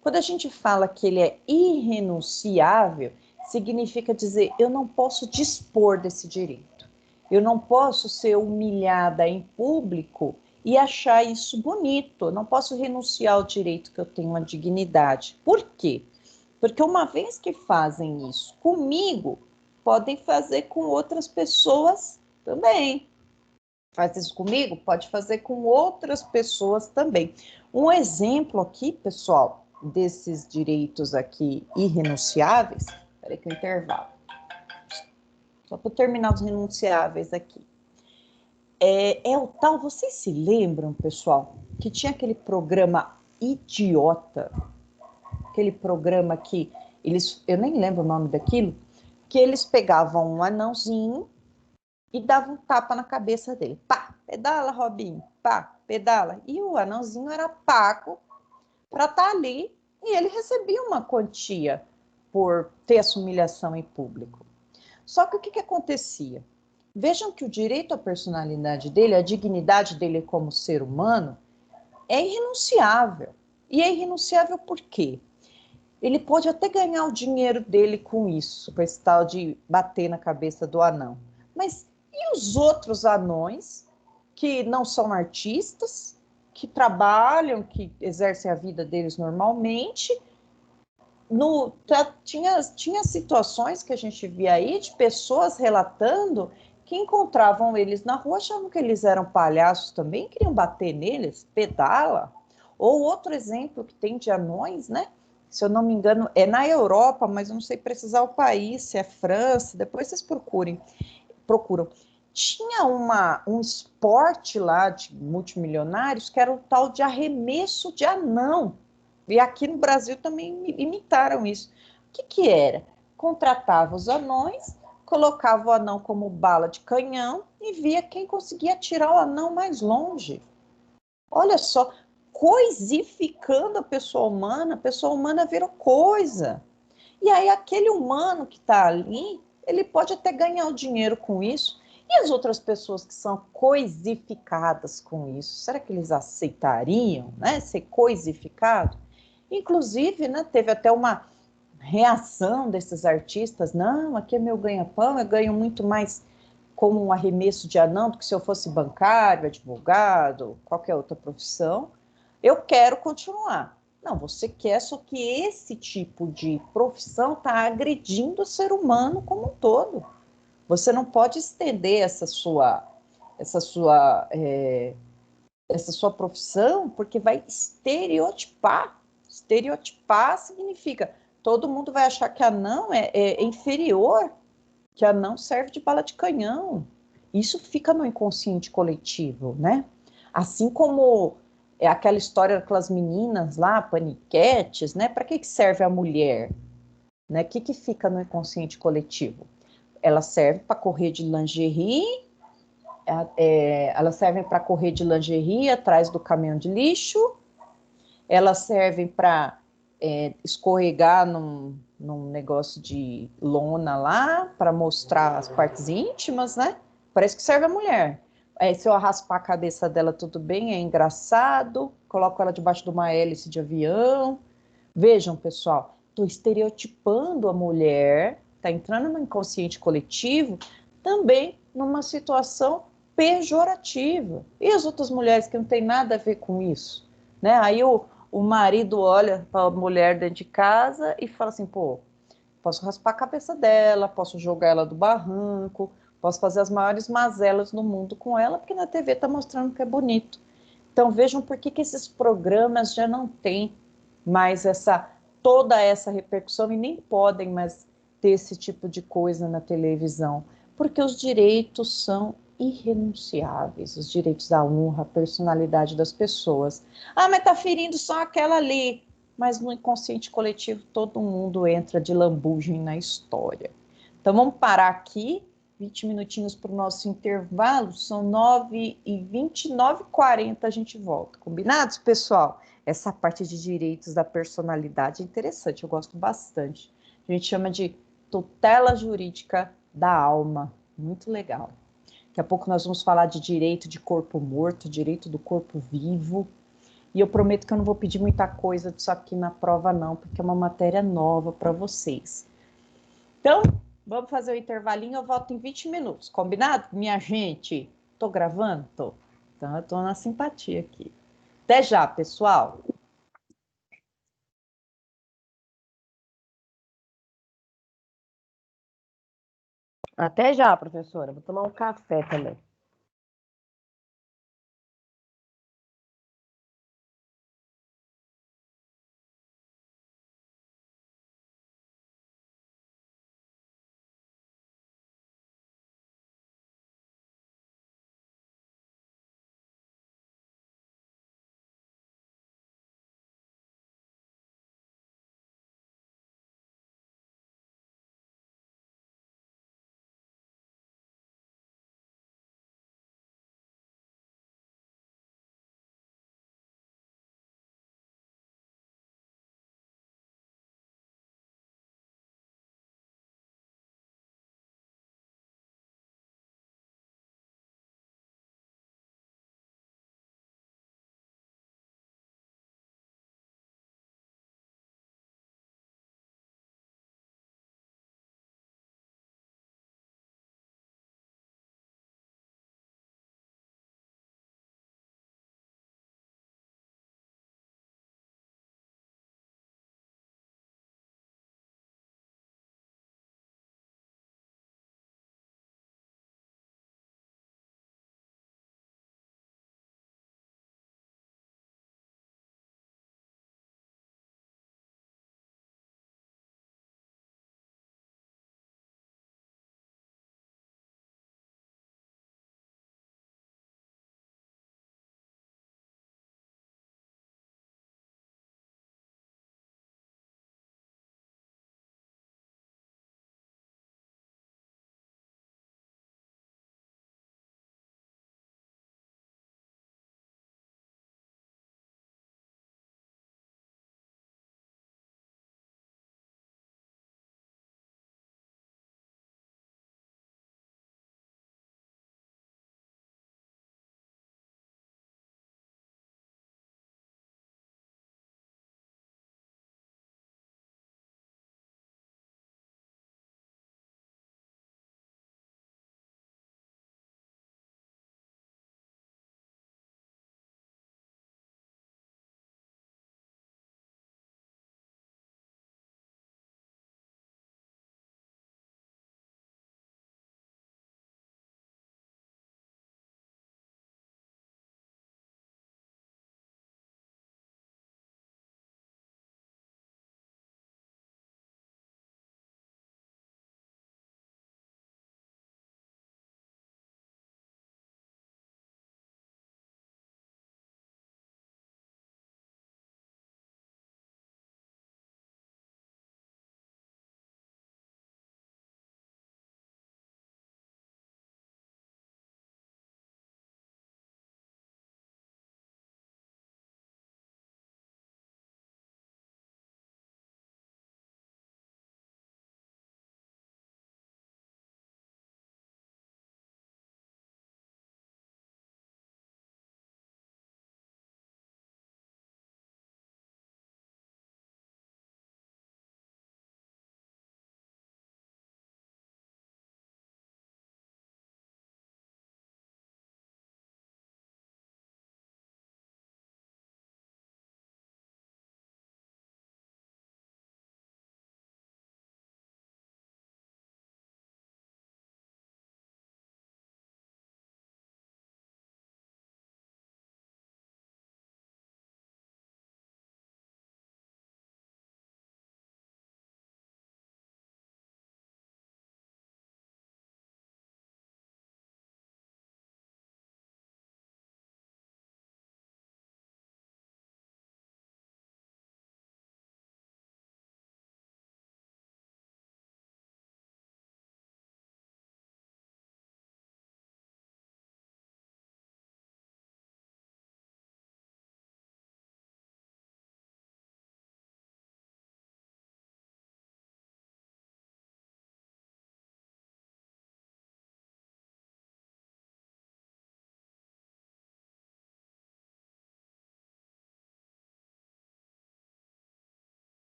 Quando a gente fala que ele é irrenunciável, significa dizer, eu não posso dispor desse direito. Eu não posso ser humilhada em público e achar isso bonito. Eu não posso renunciar ao direito que eu tenho à dignidade. Por quê? Porque uma vez que fazem isso comigo, podem fazer com outras pessoas também. Faz isso comigo? Pode fazer com outras pessoas também. Um exemplo aqui, pessoal, desses direitos aqui irrenunciáveis, espera que o intervalo, só para terminar os renunciáveis aqui, é o tal, vocês se lembram, pessoal, que tinha aquele programa idiota, aquele programa que eu nem lembro o nome daquilo, que eles pegavam um anãozinho e davam um tapa na cabeça dele, pá, pedala, Robinho, pá, pedala, e o anãozinho era pago para estar ali e ele recebia uma quantia por ter essa humilhação em público. Só que o que acontecia? Vejam que o direito à personalidade dele, a dignidade dele como ser humano, é irrenunciável. E é irrenunciável por quê? Ele pode até ganhar o dinheiro dele com isso, com esse tal de bater na cabeça do anão. Mas e os outros anões que não são artistas, que trabalham, que exercem a vida deles normalmente? Tinha situações que a gente via aí de pessoas relatando que encontravam eles na rua, achavam que eles eram palhaços também, queriam bater neles, pedala. Ou outro exemplo que tem de anões, né? Se eu não me engano, é na Europa, mas eu não sei precisar o país, se é França, depois vocês procuram. Tinha um esporte lá de multimilionários que era o tal de arremesso de anão. E aqui no Brasil também imitaram isso. O que era? Contratava os anões, colocava o anão como bala de canhão e via quem conseguia tirar o anão mais longe. Olha só, coisificando a pessoa humana virou coisa. E aí aquele humano que está ali, ele pode até ganhar o dinheiro com isso. E as outras pessoas que são coisificadas com isso, será que eles aceitariam, né, ser coisificado? Inclusive, né, teve até uma reação desses artistas, não, aqui é meu ganha-pão, eu ganho muito mais como um arremesso de anão do que se eu fosse bancário, advogado, qualquer outra profissão. Eu quero continuar. Não, você quer, só que esse tipo de profissão está agredindo o ser humano como um todo. Você não pode estender essa sua, é, essa sua profissão, porque vai estereotipar. Estereotipar significa todo mundo vai achar que anão é inferior, que anão serve de bala de canhão. Isso fica no inconsciente coletivo, né? Assim como é aquela história daquelas meninas lá, paniquetes, né? Para que serve a mulher? Né? O que fica no inconsciente coletivo? Ela serve para correr de lingerie, elas servem para correr de lingerie atrás do caminhão de lixo, elas servem para escorregar num negócio de lona lá, para mostrar as partes íntimas, né? Parece que serve a mulher. Se eu raspar a cabeça dela, tudo bem, é engraçado, coloco ela debaixo de uma hélice de avião. Vejam, pessoal, estou estereotipando a mulher, está entrando no inconsciente coletivo, também numa situação pejorativa. E as outras mulheres que não tem nada a ver com isso? Né? Aí o marido olha para a mulher dentro de casa e fala assim, pô, posso raspar a cabeça dela, posso jogar ela do barranco, posso fazer as maiores mazelas no mundo com ela, porque na TV está mostrando que é bonito. Então vejam por que esses programas já não têm mais toda essa repercussão e nem podem mais ter esse tipo de coisa na televisão, porque os direitos são irrenunciáveis, os direitos à honra, à personalidade das pessoas. Ah, mas tá ferindo só aquela ali. Mas no inconsciente coletivo todo mundo entra de lambujem na história. Então vamos parar aqui, 20 minutinhos para o nosso intervalo, são 9h20, 9h40 a gente volta. Combinados, pessoal? Essa parte de direitos da personalidade é interessante, eu gosto bastante. A gente chama de tutela jurídica da alma, muito legal. Daqui a pouco nós vamos falar de direito de corpo morto, direito do corpo vivo. E eu prometo que eu não vou pedir muita coisa disso aqui na prova, não, porque é uma matéria nova para vocês. Então, vamos fazer o intervalinho, eu volto em 20 minutos. Combinado, minha gente? Tô gravando? Tô. Então, eu tô na simpatia aqui. Até já, pessoal. Até já, professora. Vou tomar um café também.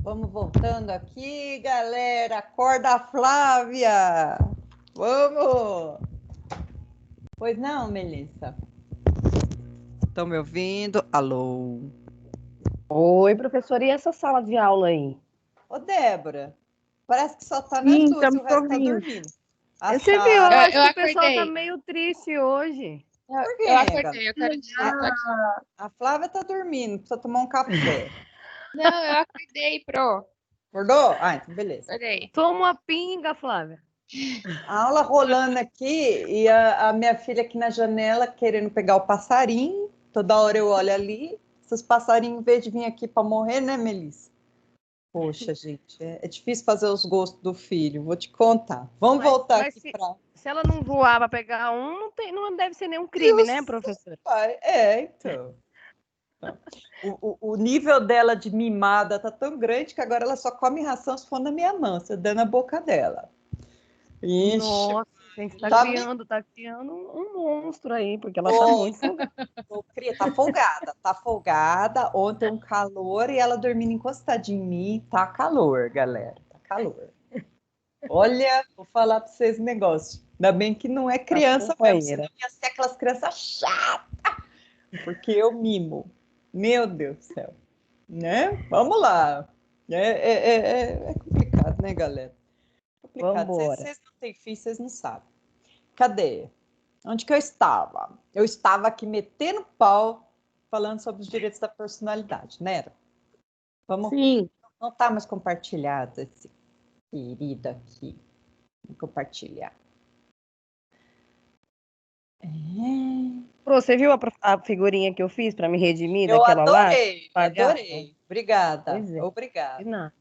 Vamos voltando aqui, galera. Acorda, Flávia. Vamos. Pois não, Melissa? Estão me ouvindo? Alô? Oi, professora, e essa sala de aula aí? Ô, Débora, parece que só tá Sim, nós duas, estamos o resto tá ouvindo. dormindo. A Você viu, eu Sara... acho que o pessoal tá acordei. meio triste hoje. Por quê, Eu galera? acordei, eu quero dizer. Tô aqui. A Flávia tá dormindo, precisa tomar um café. Não, eu acordei, pro. Acordou? Ah, então beleza. Acordei. Toma uma pinga, Flávia. A aula rolando aqui e a minha filha aqui na janela querendo pegar o passarinho. Toda hora eu olho ali. Esses passarinhos, em vez de vir aqui para morrer, né, Melissa? Poxa, gente, é difícil fazer os gostos do filho, vou te contar. Vamos voltar mas aqui para. Se ela não voar para pegar um, não deve ser nenhum crime, né, professora? Então. O nível dela de mimada tá tão grande que agora ela só come ração se for na minha mão, se eu der na boca dela. Ixi, Nossa, gente, tá tá criando um monstro aí, porque ela tá muito folgada. Tá folgada. Ontem um calor e ela dormindo encostadinha em mim. Tá calor, galera. Tá calor. Olha, vou falar para vocês um negócio. Ainda bem que não é criança mesmo, senão ia ser aquelas crianças chatas, porque eu mimo. Meu Deus do céu. Né? Vamos lá. É complicado, né, galera? Complicado. Vocês não têm filho, vocês não sabem. Cadê? Onde que eu estava? Eu estava aqui metendo pau, falando sobre os direitos da personalidade, né? Vamos. Sim. Não está mais compartilhado esse querido aqui. Vou compartilhar. Você viu a figurinha que eu fiz para me redimir daquela live? Eu adorei. Obrigada. Pois é. Obrigada. Não.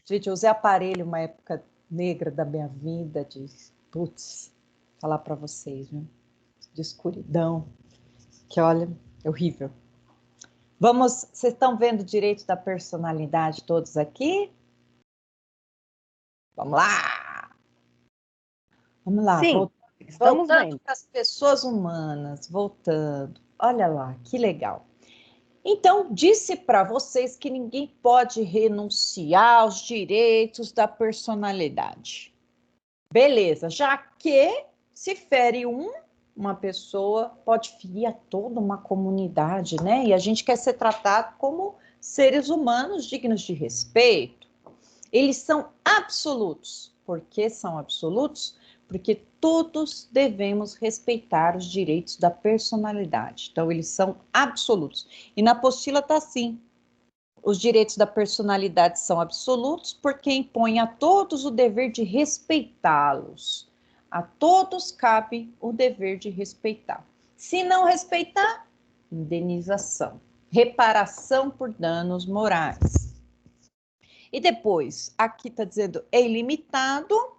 Gente, eu usei aparelho uma época negra da minha vida, putz, falar para vocês, viu? De escuridão, que olha, é horrível. Vamos, vocês estão vendo o direito da personalidade todos aqui? Vamos lá! Vamos lá, Sim, estamos voltando vendo. para as pessoas humanas, voltando. Olha lá, que legal. Então, disse para vocês que ninguém pode renunciar aos direitos da personalidade. Beleza, já que se fere uma pessoa, pode ferir a toda uma comunidade, né? E a gente quer ser tratado como seres humanos dignos de respeito. Eles são absolutos. Por que são absolutos? Porque todos devemos respeitar os direitos da personalidade. Então, eles são absolutos. E na apostila está assim: os direitos da personalidade são absolutos porque impõem a todos o dever de respeitá-los. A todos cabe o dever de respeitar. Se não respeitar, indenização, reparação por danos morais. E depois, aqui está dizendo é ilimitado.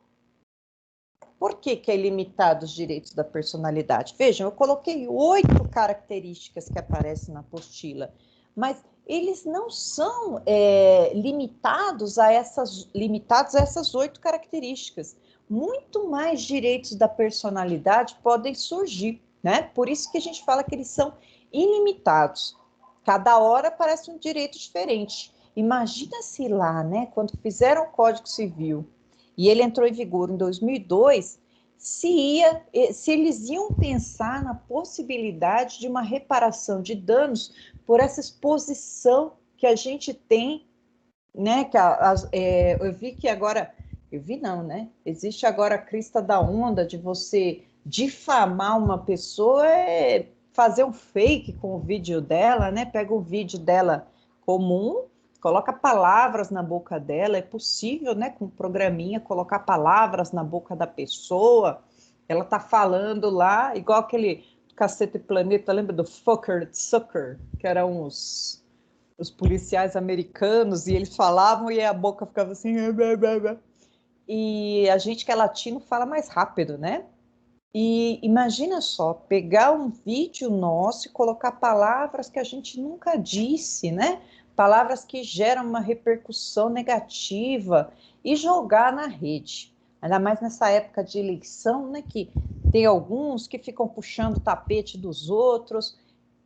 Por que é ilimitado os direitos da personalidade? Vejam, eu coloquei 8 características que aparecem na apostila, mas eles não são limitados a essas 8 características. Muito mais direitos da personalidade podem surgir, né? Por isso que a gente fala que eles são ilimitados. Cada hora parece um direito diferente. Imagina se lá, né, quando fizeram o Código Civil, e ele entrou em vigor em 2002, se eles iam pensar na possibilidade de uma reparação de danos por essa exposição que a gente tem, né? Eu vi que agora, existe agora a crista da onda de você difamar uma pessoa, fazer um fake com o vídeo dela, né? Pega o vídeo dela comum, coloca palavras na boca dela, é possível, né, com um programinha, colocar palavras na boca da pessoa, ela tá falando lá, igual aquele Cacete Planeta, lembra do Fucker Sucker, que eram os policiais americanos, e eles falavam e a boca ficava assim, e a gente que é latino fala mais rápido, né? E imagina só, pegar um vídeo nosso e colocar palavras que a gente nunca disse, né? Palavras que geram uma repercussão negativa e jogar na rede. Ainda mais nessa época de eleição, né? Que tem alguns que ficam puxando o tapete dos outros.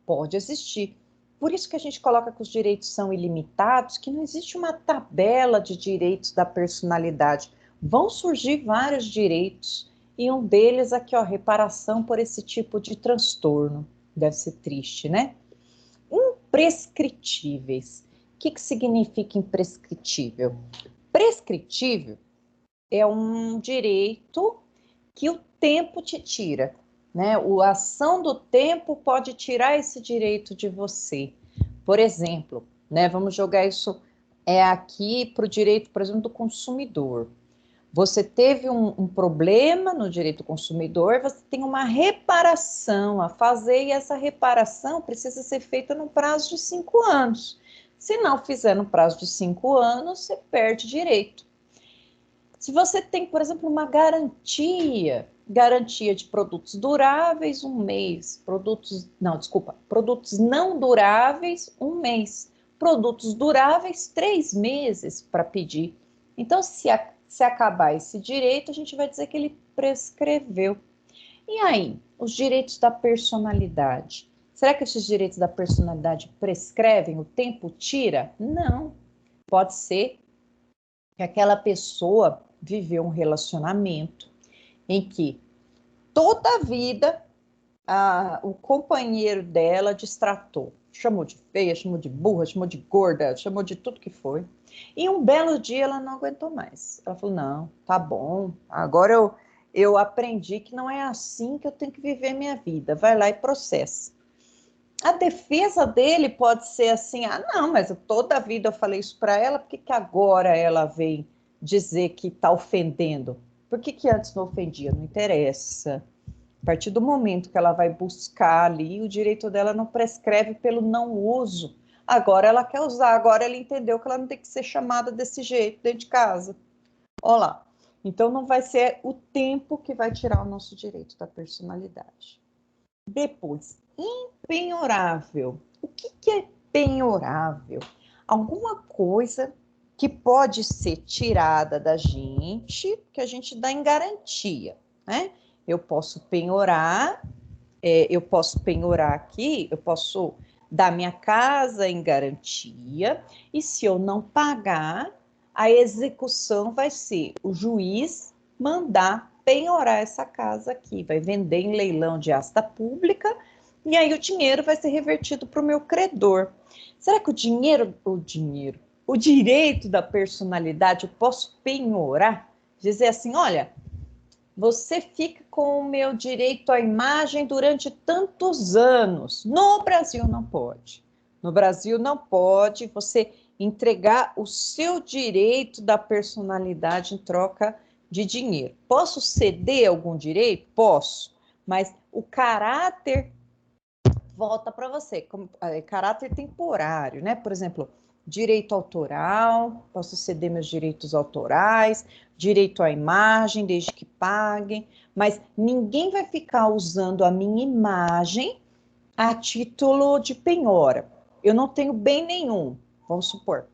Pode existir. por isso que a gente coloca que os direitos são ilimitados, que não existe uma tabela de direitos da personalidade. Vão surgir vários direitos, e um deles aqui, ó, reparação por esse tipo de transtorno. Deve ser triste, né? Imprescritíveis. O que significa imprescritível? Prescritível é um direito que o tempo te tira, né? A ação do tempo pode tirar esse direito de você. Por exemplo, né, vamos jogar isso aqui para o direito, por exemplo, do consumidor. Você teve um problema no direito do consumidor, você tem uma reparação a fazer, e essa reparação precisa ser feita no prazo de 5 anos. Se não fizer no prazo de 5 anos, você perde direito. Se você tem, por exemplo, uma garantia de produtos duráveis, 1 mês, produtos não duráveis, 1 mês, produtos duráveis, 3 meses para pedir. Então, se acabar esse direito, a gente vai dizer que ele prescreveu. E aí, os direitos da personalidade? Será que esses direitos da personalidade prescrevem? O tempo tira? Não. Pode ser que aquela pessoa viveu um relacionamento em que toda a vida o companheiro dela destratou. Chamou de feia, chamou de burra, chamou de gorda, chamou de tudo que foi. E um belo dia ela não aguentou mais. Ela falou, não, tá bom, agora eu aprendi que não é assim que eu tenho que viver minha vida. Vai lá e processa. A defesa dele pode ser assim, não, mas toda a vida eu falei isso para ela, por que agora ela vem dizer que está ofendendo? Por que antes não ofendia? Não interessa. A partir do momento que ela vai buscar ali, o direito dela não prescreve pelo não uso. Agora ela quer usar, agora ela entendeu que ela não tem que ser chamada desse jeito dentro de casa. Olha lá. Então não vai ser o tempo que vai tirar o nosso direito da personalidade. Depois, impenhorável. O que é penhorável? Alguma coisa que pode ser tirada da gente, que a gente dá em garantia, né? Eu posso penhorar aqui, eu posso dar minha casa em garantia, e se eu não pagar, a execução vai ser o juiz mandar penhorar essa casa aqui, vai vender em leilão de asta pública, e aí o dinheiro vai ser revertido para o meu credor. Será que o direito da personalidade eu posso penhorar? Dizer assim, olha, você fica com o meu direito à imagem durante tantos anos. No Brasil não pode. No Brasil não pode você entregar o seu direito da personalidade em troca de dinheiro. Posso ceder algum direito? Posso, mas o caráter volta para você, como caráter temporário, né? Por exemplo, direito autoral, posso ceder meus direitos autorais, direito à imagem, desde que paguem, mas ninguém vai ficar usando a minha imagem a título de penhora. Eu não tenho bem nenhum, vamos supor,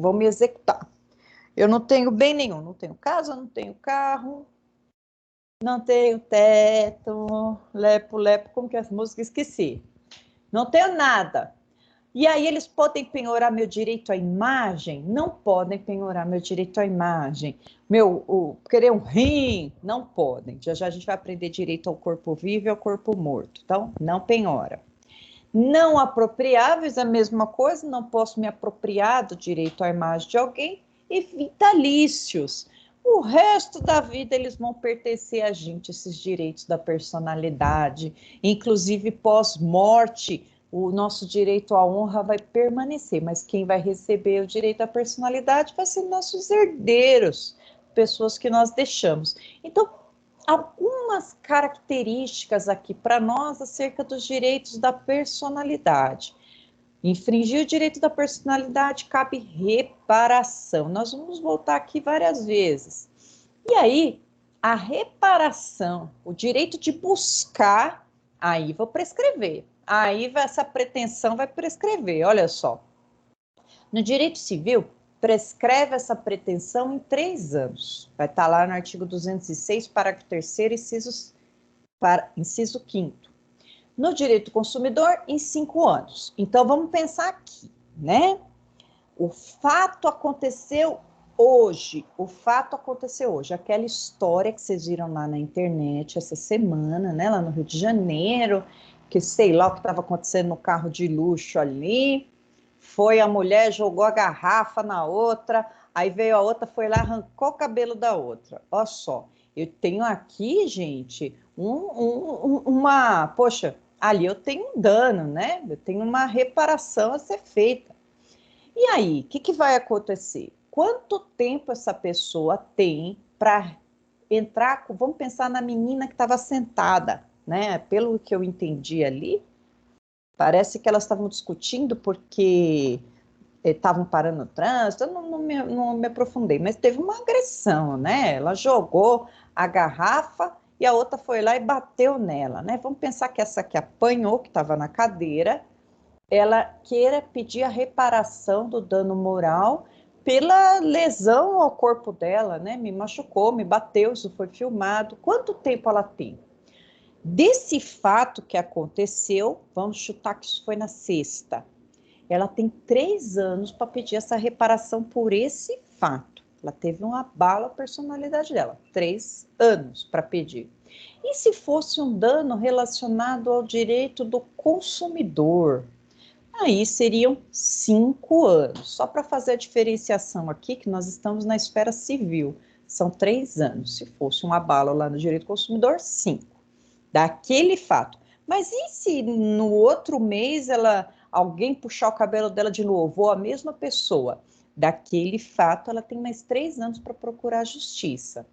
vão me executar. Eu não tenho bem nenhum, não tenho casa, não tenho carro, não tenho teto, lepo, como que é essa música? Esqueci. Não tenho nada. E aí eles podem penhorar meu direito à imagem? Não podem penhorar meu direito à imagem. Querer um rim? Não podem. Já a gente vai aprender direito ao corpo vivo e ao corpo morto. Então, não penhora. Não apropriáveis, a mesma coisa, não posso me apropriar do direito à imagem de alguém. E vitalícios. O resto da vida eles vão pertencer a gente, esses direitos da personalidade. Inclusive, pós-morte, o nosso direito à honra vai permanecer, mas quem vai receber o direito à personalidade vai ser nossos herdeiros, pessoas que nós deixamos. Então, algumas características aqui para nós acerca dos direitos da personalidade. Infringir o direito da personalidade, cabe reparação. Nós vamos voltar aqui várias vezes. E aí, a reparação, o direito de buscar, aí vou prescrever. Aí essa pretensão vai prescrever, olha só. No direito civil, prescreve essa pretensão em 3 anos. Vai estar lá no artigo 206, parágrafo 3º, inciso 5º. No direito do consumidor, em 5 anos. Então, vamos pensar aqui, né? O fato aconteceu hoje. Aquela história que vocês viram lá na internet essa semana, né? Lá no Rio de Janeiro, que sei lá o que estava acontecendo no carro de luxo ali. Foi a mulher, jogou a garrafa na outra, aí veio a outra, foi lá, arrancou o cabelo da outra. Olha só, eu tenho aqui, gente, poxa, ali eu tenho um dano, né? Eu tenho uma reparação a ser feita. E aí, o que vai acontecer? Quanto tempo essa pessoa tem para entrar? Vamos pensar na menina que estava sentada, né? Pelo que eu entendi ali, parece que elas estavam discutindo porque estavam parando o trânsito. Eu não me aprofundei, mas teve uma agressão, né? Ela jogou a garrafa e a outra foi lá e bateu nela, né? Vamos pensar que essa que apanhou, que estava na cadeira, ela queira pedir a reparação do dano moral pela lesão ao corpo dela, né? Me machucou, me bateu, isso foi filmado. Quanto tempo ela tem? Desse fato que aconteceu, vamos chutar que isso foi na sexta. Ela tem 3 anos para pedir essa reparação por esse fato. Ela teve um abalo à personalidade dela. 3 anos para pedir. E se fosse um dano relacionado ao direito do consumidor? Aí seriam 5 anos. Só para fazer a diferenciação aqui, que nós estamos na esfera civil, são 3 anos. Se fosse um abalo lá no direito do consumidor, 5. Daquele fato. Mas e se no outro mês alguém puxar o cabelo dela de novo, ou a mesma pessoa? Daquele fato, ela tem mais 3 anos para procurar a justiça.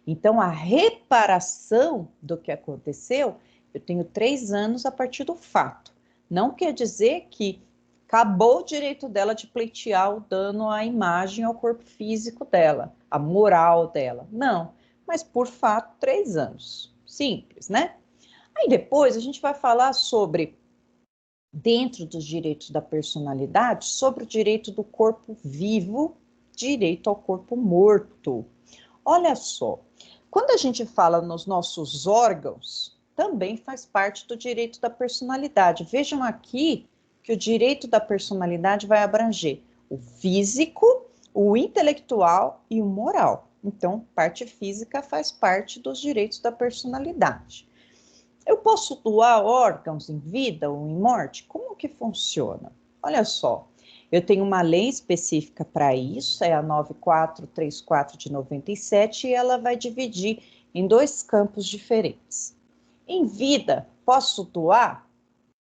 Então, a reparação do que aconteceu, eu tenho 3 anos a partir do fato. Não quer dizer que acabou o direito dela de pleitear o dano à imagem, ao corpo físico dela, à moral dela. Não, mas por fato, 3 anos. Simples, né? Aí depois a gente vai falar sobre, dentro dos direitos da personalidade, sobre o direito do corpo vivo, direito ao corpo morto. Olha só, quando a gente fala nos nossos órgãos, também faz parte do direito da personalidade. Vejam aqui que o direito da personalidade vai abranger o físico, o intelectual e o moral. Então, parte física faz parte dos direitos da personalidade. Eu posso doar órgãos em vida ou em morte? Como que funciona? Olha só, eu tenho uma lei específica para isso, é a 9434 de 97, e ela vai dividir em 2 campos diferentes. Em vida, posso doar?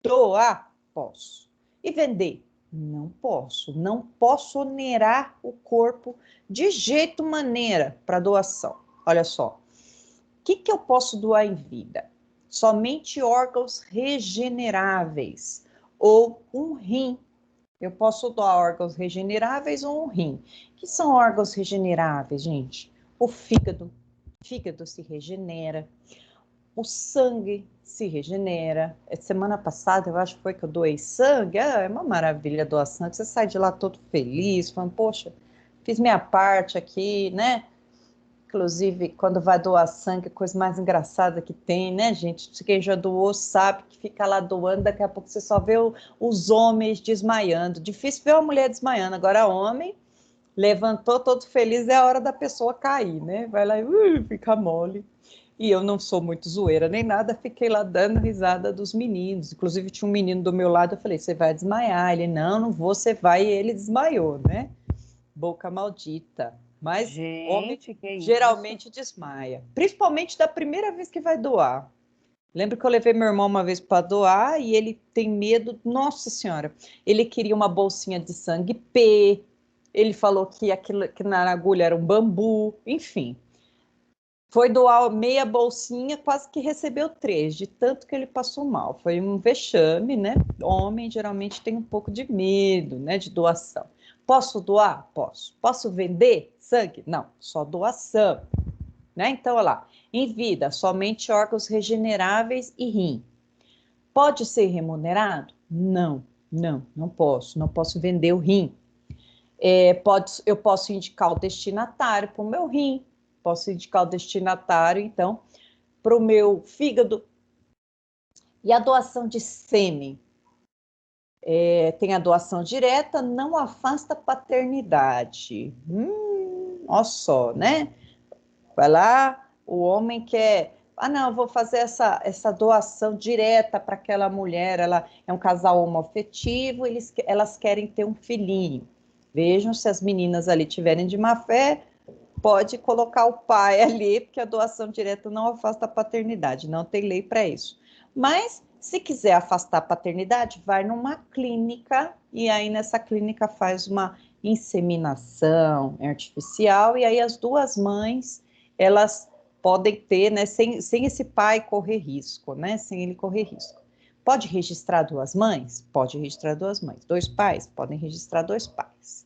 Doar, posso. E vender? Não posso. Não posso onerar o corpo de jeito maneira para doação. Olha só, o que eu posso doar em vida? Somente órgãos regeneráveis ou um rim. Eu posso doar órgãos regeneráveis ou um rim. O que são órgãos regeneráveis, gente? O fígado se regenera, o sangue se regenera. Semana passada, eu acho que foi que eu doei sangue. É uma maravilha doar sangue. Você sai de lá todo feliz, falando, poxa, fiz minha parte aqui, né? Inclusive, quando vai doar sangue, a coisa mais engraçada que tem, né, gente? Quem já doou sabe que fica lá doando, daqui a pouco você só vê os homens desmaiando. Difícil ver uma mulher desmaiando. Agora, homem, levantou todo feliz, é a hora da pessoa cair, né? Vai lá e fica mole. E eu não sou muito zoeira nem nada, fiquei lá dando risada dos meninos. Inclusive, tinha um menino do meu lado, eu falei, você vai desmaiar. Ele, não vou, você vai. E ele desmaiou, né? Boca maldita. Mas homem Gente, que isso? geralmente desmaia. Principalmente da primeira vez que vai doar. Lembro que eu levei meu irmão uma vez para doar e ele tem medo. Nossa Senhora, ele queria uma bolsinha de sangue P. Ele falou que aquilo que na agulha era um bambu. Enfim, foi doar meia bolsinha, quase que recebeu 3, de tanto que ele passou mal. Foi um vexame, né? Homem geralmente tem um pouco de medo, né, de doação. Posso doar? Posso. Posso vender sangue? Não, só doação. Né? Então, olha lá, em vida, somente órgãos regeneráveis e rim. Pode ser remunerado? Não, não posso. Não posso vender o rim. Eu posso indicar o destinatário para o meu rim. Posso indicar o destinatário, então, para o meu fígado. E a doação de sêmen? Tem a doação direta, não afasta a paternidade. Olha só, né? Vai lá, o homem quer... não, eu vou fazer essa doação direta para aquela mulher, ela é um casal homoafetivo, elas querem ter um filhinho. Vejam se as meninas ali tiverem de má fé, pode colocar o pai ali, porque a doação direta não afasta a paternidade, não tem lei para isso. Mas, se quiser afastar a paternidade, vai numa clínica, e aí nessa clínica faz uma inseminação artificial, e aí as duas mães, elas podem ter, né, sem esse pai correr risco, né, sem ele correr risco. Pode registrar duas mães? Pode registrar duas mães. Dois pais? Podem registrar dois pais.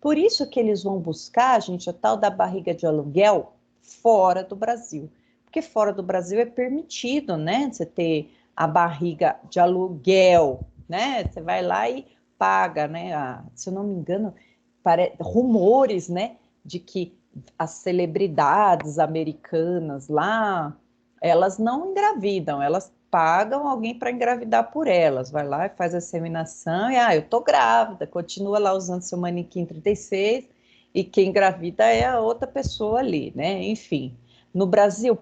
Por isso que eles vão buscar, gente, a tal da barriga de aluguel fora do Brasil. Porque fora do Brasil é permitido, né? Você ter a barriga de aluguel, né? Você vai lá e paga, né? Se eu não me engano, rumores, né? De que as celebridades americanas lá, elas não engravidam, elas pagam alguém para engravidar por elas, vai lá e faz a inseminação e, eu tô grávida, continua lá usando seu manequim 36 e quem engravida é a outra pessoa ali, né? Enfim, no Brasil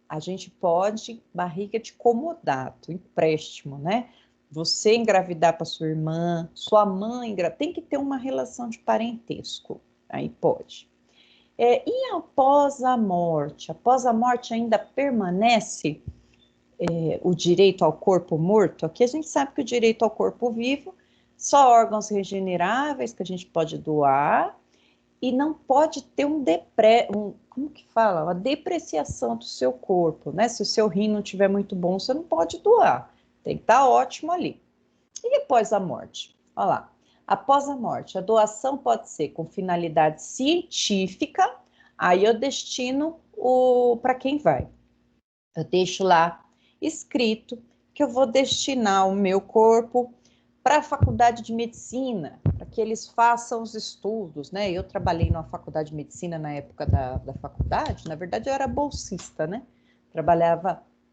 a gente pode barriga de comodato, empréstimo, né? Você engravidar para sua irmã, sua mãe, tem que ter uma relação de parentesco, aí pode. E após a morte? Após a morte ainda permanece o direito ao corpo morto? Aqui a gente sabe que o direito ao corpo vivo, só órgãos regeneráveis que a gente pode doar, e não pode ter como que fala? Uma depreciação do seu corpo, né? Se o seu rim não estiver muito bom, você não pode doar. Tem que estar ótimo ali. E após a morte? Olha lá. Após a morte, a doação pode ser com finalidade científica, aí eu destino para quem vai. Eu deixo lá escrito que eu vou destinar o meu corpo para a faculdade de medicina, para que eles façam os estudos, né? Eu trabalhei numa faculdade de medicina na época da faculdade, na verdade eu era bolsista, né?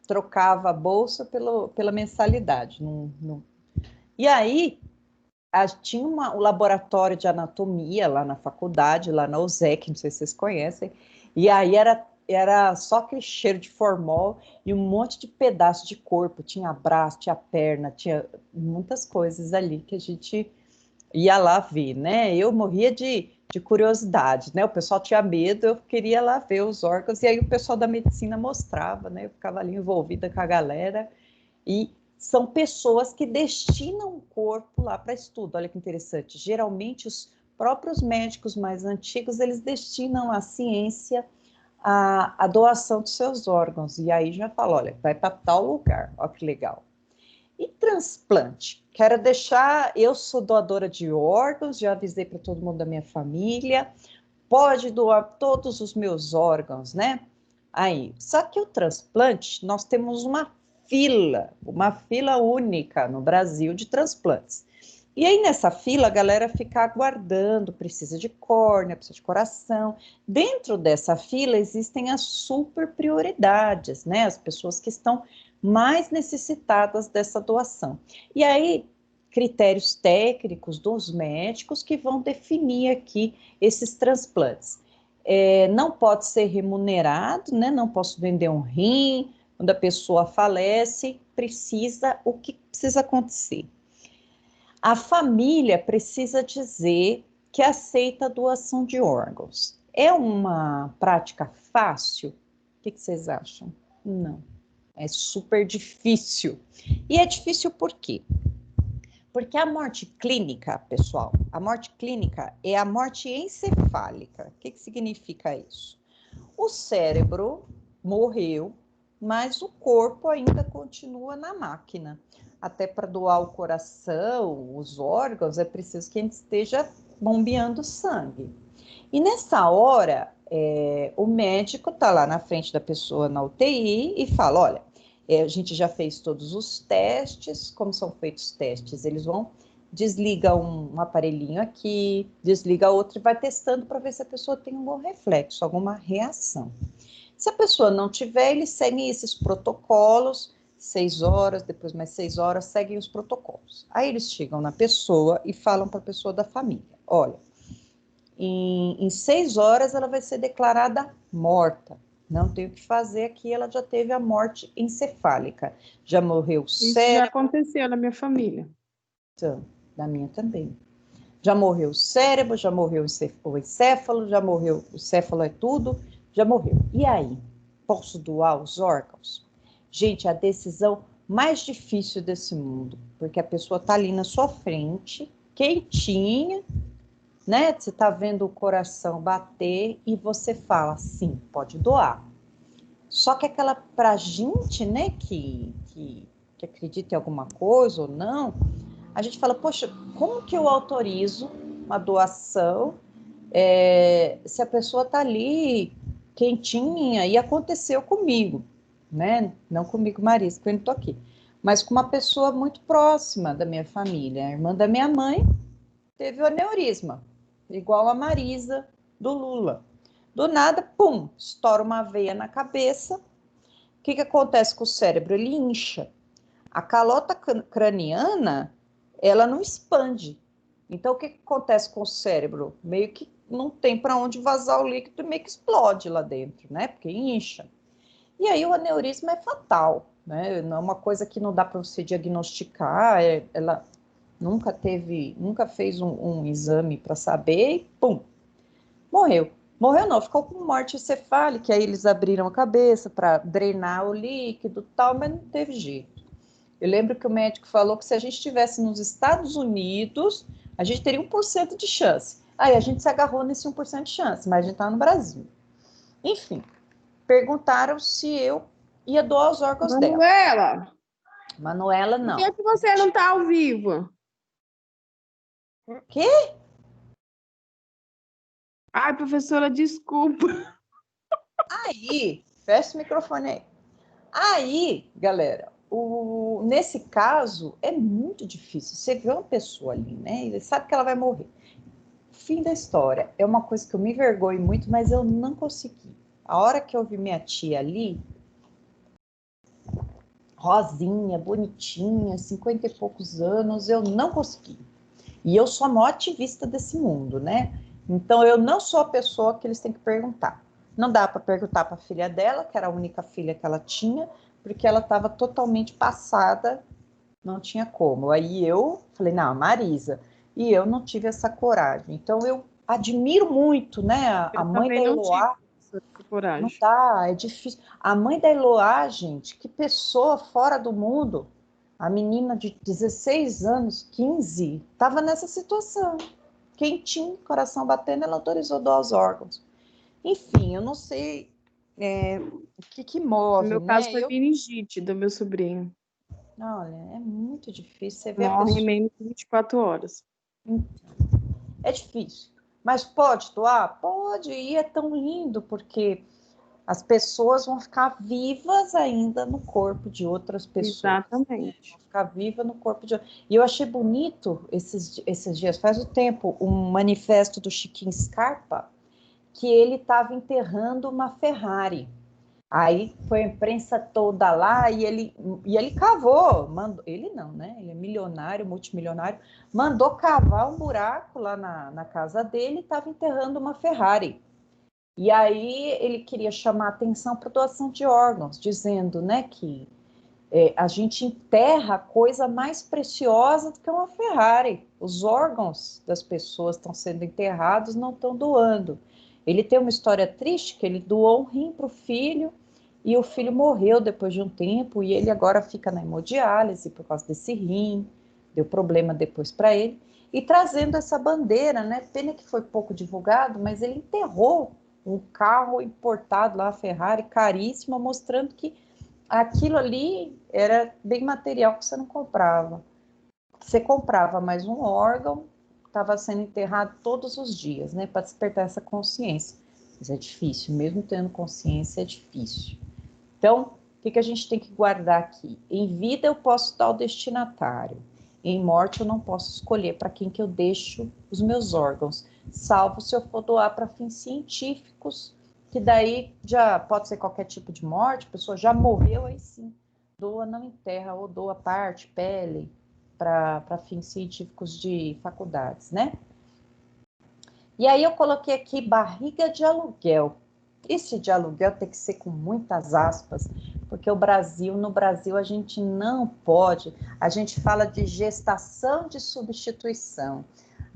Trocava a bolsa pela mensalidade. E aí, tinha o laboratório de anatomia lá na faculdade, lá na USEC, não sei se vocês conhecem, e aí era só aquele cheiro de formol e um monte de pedaço de corpo, tinha braço, tinha perna, tinha muitas coisas ali que a gente ia lá ver, né? Eu morria de curiosidade, né? O pessoal tinha medo, eu queria lá ver os órgãos, e aí o pessoal da medicina mostrava, né? Eu ficava ali envolvida com a galera, e são pessoas que destinam o corpo lá para estudo. Olha que interessante. Geralmente, os próprios médicos mais antigos, eles destinam a ciência a doação dos seus órgãos. E aí já fala, olha, vai para tal lugar. Olha que legal. E transplante? Quero deixar, eu sou doadora de órgãos, já avisei para todo mundo da minha família, pode doar todos os meus órgãos, né? Aí, só que o transplante, nós temos uma fila única no Brasil de transplantes. E aí, nessa fila, a galera fica aguardando, precisa de córnea, precisa de coração. Dentro dessa fila, existem as super prioridades, né? As pessoas que estão mais necessitadas dessa doação. E aí, critérios técnicos dos médicos que vão definir aqui esses transplantes. Não pode ser remunerado, né? Não posso vender um rim. Quando a pessoa falece, o que precisa acontecer? A família precisa dizer que aceita a doação de órgãos. É uma prática fácil? O que vocês acham? Não. É super difícil. E é difícil por quê? Porque a morte clínica, pessoal, a morte clínica é a morte encefálica. O que significa isso? O cérebro morreu, mas o corpo ainda continua na máquina. Até para doar o coração, os órgãos, é preciso que a gente esteja bombeando sangue. E nessa hora, o médico está lá na frente da pessoa na UTI e fala, olha, a gente já fez todos os testes, como são feitos os testes? Eles vão, desliga um aparelhinho aqui, desliga outro e vai testando para ver se a pessoa tem algum reflexo, alguma reação. Se a pessoa não tiver, eles seguem esses protocolos. 6 horas, depois mais 6 horas, seguem os protocolos. Aí eles chegam na pessoa e falam para a pessoa da família, olha, em 6 horas ela vai ser declarada morta, não tem o que fazer aqui, ela já teve a morte encefálica, já morreu o Isso já cérebro, aconteceu na minha família. da minha também. Já morreu o cérebro, já morreu o encéfalo, já morreu, o céfalo é tudo, já morreu. E aí? Posso doar os órgãos? Gente, a decisão mais difícil desse mundo, porque a pessoa está ali na sua frente, quentinha, né? Você está vendo o coração bater e você fala, sim, pode doar. Só que aquela, pra gente, né, que acredita em alguma coisa ou não, a gente fala, poxa, como que eu autorizo uma doação se a pessoa está ali quentinha e aconteceu comigo, né? Não comigo, Marisa, que eu não estou aqui, mas com uma pessoa muito próxima da minha família. A irmã da minha mãe teve o aneurisma, igual a Marisa do Lula. Do nada, pum, estoura uma veia na cabeça. O que acontece com o cérebro? Ele incha. A calota craniana, ela não expande. Então, o que acontece com o cérebro? Meio que não tem para onde vazar o líquido e meio que explode lá dentro, né? Porque incha. E aí o aneurisma é fatal, né? Não é uma coisa que não dá para você diagnosticar, ela nunca fez um exame para saber e pum, morreu. Morreu não, ficou com morte encefálica, aí eles abriram a cabeça para drenar o líquido e tal, mas não teve jeito. Eu lembro que o médico falou que se a gente estivesse nos Estados Unidos, a gente teria 1% de chance. Aí a gente se agarrou nesse 1% de chance, mas a gente está no Brasil. Enfim, perguntaram se eu ia doar os órgãos dela. Manuela, Por não. que você não está ao vivo? Por quê? Ai, professora, desculpa. Aí, fecha o microfone aí. Aí, galera, nesse caso, é muito difícil. Você vê uma pessoa ali, né? E sabe que ela vai morrer. Fim da história. É uma coisa que eu me envergonho muito, mas eu não consegui. A hora que eu vi minha tia ali, rosinha, bonitinha, 50 e poucos anos, eu não consegui. E eu sou a maior ativista desse mundo, né? Então, eu não sou a pessoa que eles têm que perguntar. Não dá para perguntar para a filha dela, que era a única filha que ela tinha, porque ela estava totalmente passada, não tinha como. Aí eu falei, não, Marisa, e eu não tive essa coragem. Então, eu admiro muito, né, a mãe da Eloá. Essa coragem. Não dá, é difícil. A mãe da Eloá, gente, que pessoa fora do mundo. A menina de 16 anos, 15, estava nessa situação. Quentinho, coração batendo, ela autorizou doar os órgãos. Enfim, eu não sei o que move, No meu né? caso foi meningite do meu sobrinho. Olha, é muito difícil. Você vê a Morre em pessoa... menos de 24 horas. É difícil. Mas pode doar? Pode, e é tão lindo, porque as pessoas vão ficar vivas ainda no corpo de outras pessoas. Exatamente. Vão ficar vivas no corpo de... E eu achei bonito esses dias, faz um tempo, um manifesto do Chiquinho Scarpa, que ele estava enterrando uma Ferrari. Aí foi a imprensa toda lá e ele cavou, ele não, né? Ele é milionário, multimilionário, mandou cavar um buraco lá na casa dele e estava enterrando uma Ferrari. E aí ele queria chamar a atenção para doação de órgãos, dizendo, né, que a gente enterra a coisa mais preciosa do que uma Ferrari. Os órgãos das pessoas estão sendo enterrados, não estão doando. Ele tem uma história triste, que ele doou um rim para o filho, e o filho morreu depois de um tempo, e ele agora fica na hemodiálise por causa desse rim, deu problema depois para ele, e trazendo essa bandeira, né? Pena que foi pouco divulgado, mas ele enterrou um carro importado lá, a Ferrari, caríssima, mostrando que aquilo ali era bem material que você não comprava. Você comprava mais um órgão, estava sendo enterrado todos os dias, né? Para despertar essa consciência. Mas é difícil, mesmo tendo consciência, é difícil. Então, o que a gente tem que guardar aqui? Em vida eu posso dar o destinatário. Em morte eu não posso escolher para quem que eu deixo os meus órgãos, salvo se eu for doar para fins científicos, que daí já pode ser qualquer tipo de morte, a pessoa já morreu, aí sim, doa, não enterra, ou doa parte, pele, para fins científicos de faculdades, né? E aí eu coloquei aqui barriga de aluguel. Esse de aluguel tem que ser com muitas aspas, porque no Brasil a gente não pode, a gente fala de gestação de substituição.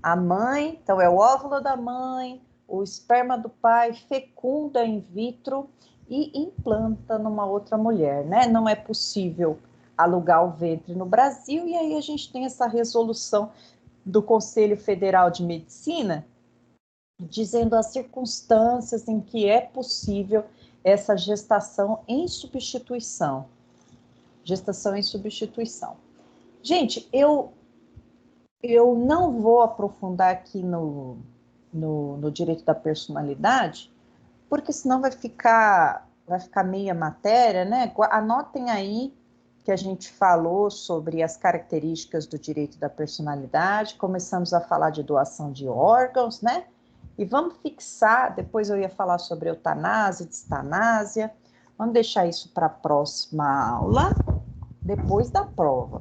A mãe, então é o óvulo da mãe, o esperma do pai fecunda in vitro e implanta numa outra mulher, né? Não é possível alugar o ventre no Brasil, e aí a gente tem essa resolução do Conselho Federal de Medicina, dizendo as circunstâncias em que é possível essa gestação em substituição. Gestação em substituição. Gente, eu não vou aprofundar aqui no direito da personalidade, porque senão vai ficar meia matéria, né? Anotem aí que a gente falou sobre as características do direito da personalidade, começamos a falar de doação de órgãos, né? E vamos fixar, depois eu ia falar sobre eutanásia, distanásia, vamos deixar isso para a próxima aula, depois da prova.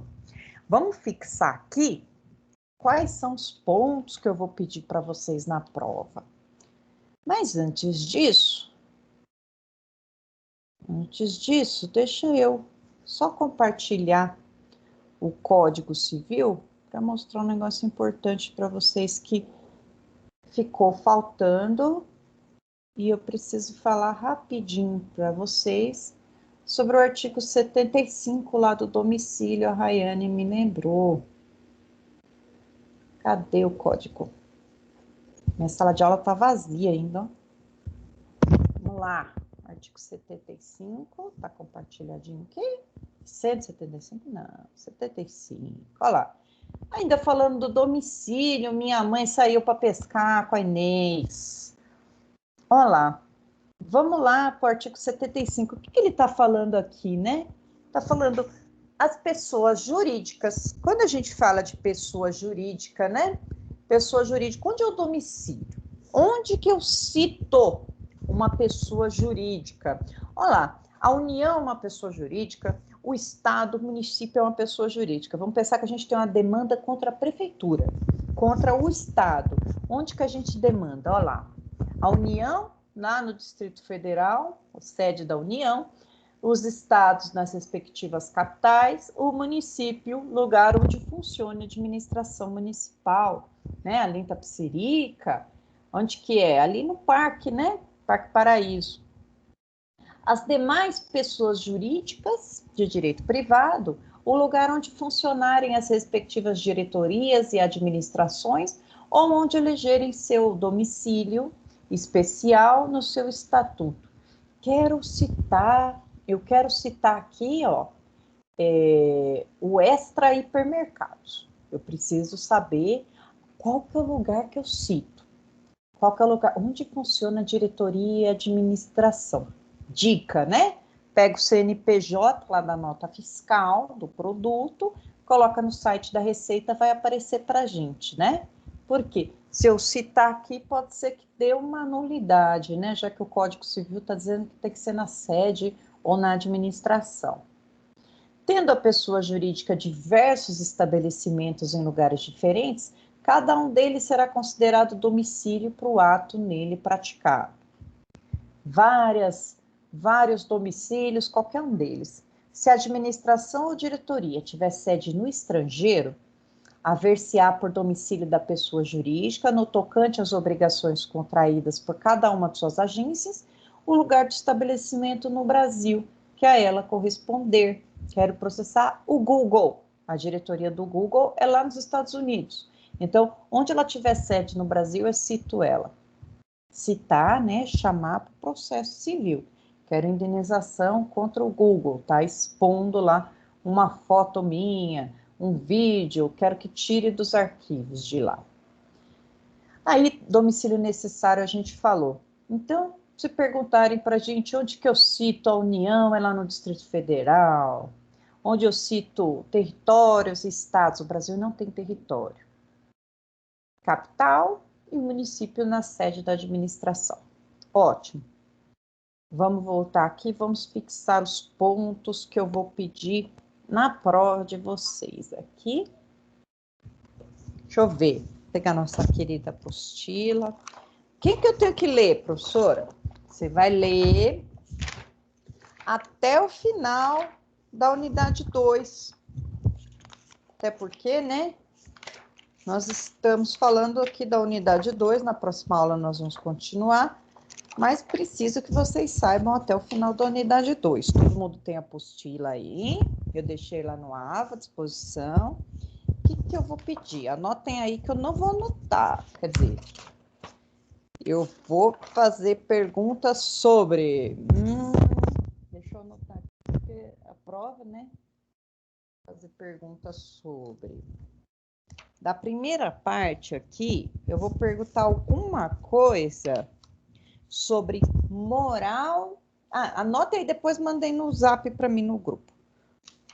Vamos fixar aqui quais são os pontos que eu vou pedir para vocês na prova. Mas antes disso, deixa eu só compartilhar o Código Civil para mostrar um negócio importante para vocês que ficou faltando, e eu preciso falar rapidinho para vocês sobre o artigo 75 lá do domicílio. A Rayane me lembrou. Cadê o código? Minha sala de aula tá vazia ainda, ó. Vamos lá. Artigo 75, tá compartilhadinho aqui. 175? Não, 75. Olha lá. Ainda falando do domicílio, minha mãe saiu para pescar com a Inês. Olha lá. Vamos lá para o artigo 75. O que ele está falando aqui, né? Está falando as pessoas jurídicas. Quando a gente fala de pessoa jurídica, né? Pessoa jurídica, onde é o domicílio? Onde que eu cito uma pessoa jurídica? Olha lá, a União é uma pessoa jurídica, o Estado, o município é uma pessoa jurídica. Vamos pensar que a gente tem uma demanda contra a prefeitura, contra o Estado. Onde que a gente demanda? Olha lá, a União, lá no Distrito Federal, a sede da União, os estados nas respectivas capitais, o município, lugar onde funciona a administração municipal, né? Ali em Tapicerica, onde que é? Ali no parque, né? Parque Paraíso. As demais pessoas jurídicas de direito privado, o lugar onde funcionarem as respectivas diretorias e administrações, ou onde elegerem seu domicílio especial no seu estatuto. Eu quero citar aqui, ó, o extra hipermercados. Eu preciso saber qual que é o lugar que eu cito. Qual que é o lugar, onde funciona a diretoria e administração. Dica, né? Pega o CNPJ lá da nota fiscal do produto, coloca no site da Receita, vai aparecer para a gente, né? Por quê? Se eu citar aqui, pode ser que dê uma nulidade, né? Já que o Código Civil está dizendo que tem que ser na sede ou na administração. Tendo a pessoa jurídica diversos estabelecimentos em lugares diferentes, cada um deles será considerado domicílio para o ato nele praticado. Vários domicílios, qualquer um deles. Se a administração ou diretoria tiver sede no estrangeiro, haver-se-á por domicílio da pessoa jurídica, no tocante às obrigações contraídas por cada uma de suas agências, o lugar de estabelecimento no Brasil, que a ela corresponder. Quero processar o Google. A diretoria do Google é lá nos Estados Unidos. Então, onde ela tiver sede no Brasil, eu cito ela. Citar, né, chamar para o processo civil. Quero indenização contra o Google, tá expondo lá uma foto minha, um vídeo, quero que tire dos arquivos de lá. Aí, domicílio necessário a gente falou. Então, se perguntarem para a gente onde que eu cito a União, é lá no Distrito Federal, onde eu cito territórios e estados, o Brasil não tem território. Capital e município na sede da administração. Ótimo. Vamos voltar aqui, vamos fixar os pontos que eu vou pedir na prova de vocês aqui. Deixa eu ver, vou pegar nossa querida apostila. O que eu tenho que ler, professora? Você vai ler até o final da unidade 2. Até porque, né? Nós estamos falando aqui da unidade 2, na próxima aula nós vamos continuar, mas preciso que vocês saibam até o final da unidade 2. Todo mundo tem a apostila aí, eu deixei lá no AVA à disposição. O que eu vou pedir? Anotem aí que eu não vou anotar, quer dizer, eu vou fazer perguntas sobre... deixa eu anotar aqui, porque a prova, né? Fazer perguntas sobre... Da primeira parte aqui, eu vou perguntar alguma coisa sobre moral. Anota aí, depois mandei no zap para mim no grupo.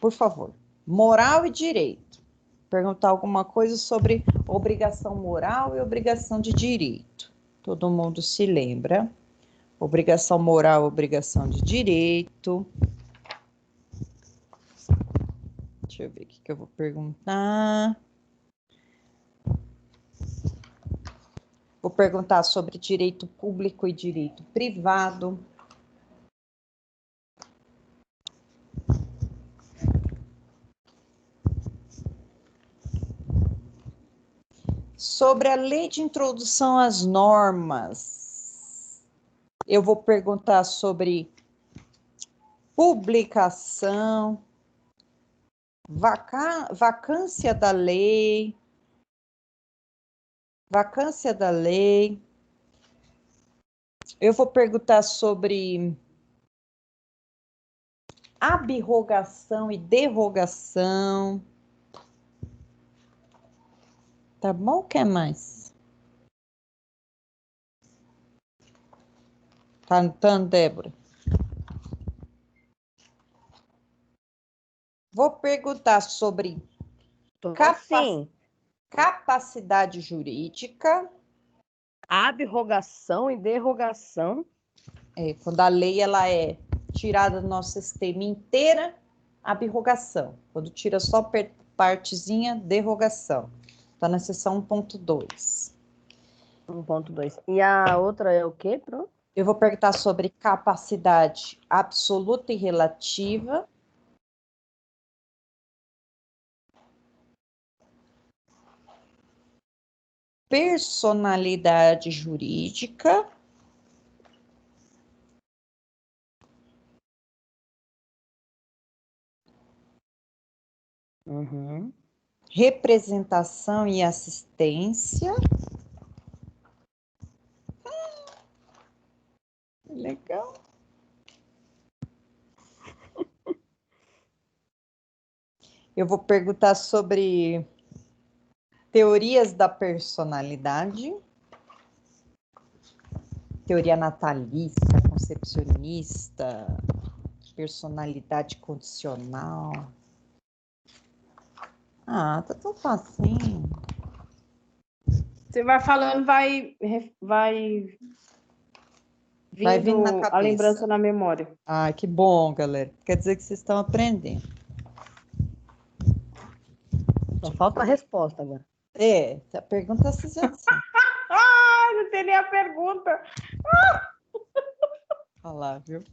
Por favor. Moral e direito. Perguntar alguma coisa sobre obrigação moral e obrigação de direito. Todo mundo se lembra. Obrigação moral, obrigação de direito. Deixa eu ver o que eu vou perguntar. Vou perguntar sobre direito público e direito privado. Sobre a lei de introdução às normas. Eu vou perguntar sobre publicação, vacância da lei. Vacância da lei. Eu vou perguntar sobre abrogação e derrogação. Tá bom? O que mais? Tá anotando, Débora? Vou perguntar sobre capacidade jurídica. Abrogação e derrogação. Quando a lei ela é tirada do nosso sistema inteira, abrogação. Quando tira só partezinha, derrogação. Está na seção 1.2. 1.2. E a outra é o quê, Pro? Eu vou perguntar sobre capacidade absoluta e relativa. Personalidade jurídica. Representação e assistência. Legal. Eu vou perguntar sobre teorias da personalidade. Teoria natalista, concepcionista, personalidade condicional. Tá tão facinho. Você vai falando, vai vindo na cabeça. A lembrança na memória. Que bom, galera. Quer dizer que vocês estão aprendendo. Só falta a resposta agora. A pergunta vocês já sabem. Não tem nem a pergunta. Olha lá, viu?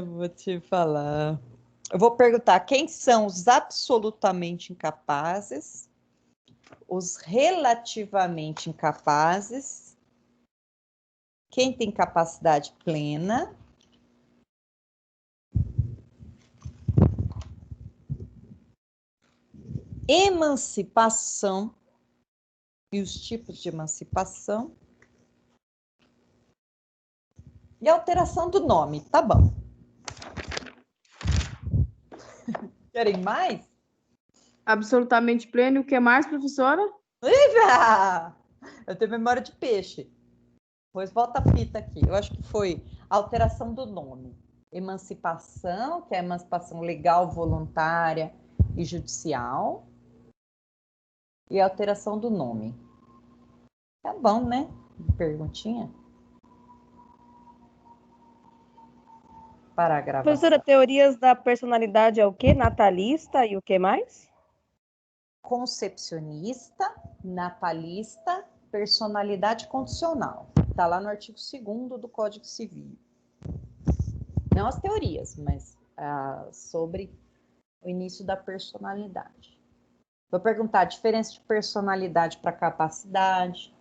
Vou te falar. Eu vou perguntar quem são os absolutamente incapazes, os relativamente incapazes, quem tem capacidade plena, emancipação e os tipos de emancipação e alteração do nome, tá bom. Querem mais? Absolutamente pleno. O que mais, professora? Eu tenho memória de peixe. Pois volta a fita aqui. Eu acho que foi alteração do nome. Emancipação, que é a emancipação legal, voluntária e judicial. E alteração do nome. Tá bom, né? Perguntinha? Para a gravação. Professora, teorias da personalidade é o quê? Natalista e o que mais? Concepcionista, natalista, personalidade condicional. Está lá no artigo 2º do Código Civil. Não as teorias, mas sobre o início da personalidade. Vou perguntar a diferença de personalidade para capacidade.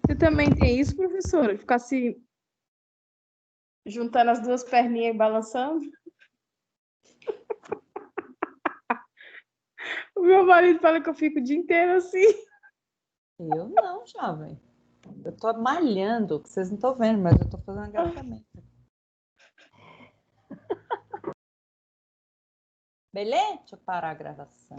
Você também tem isso, professora? Ficar se juntando as duas perninhas e balançando? O meu marido fala que eu fico o dia inteiro assim. Eu não, jovem. Eu tô malhando, que vocês não estão vendo, mas eu tô fazendo agachamento. Beleza? Deixa eu parar a gravação.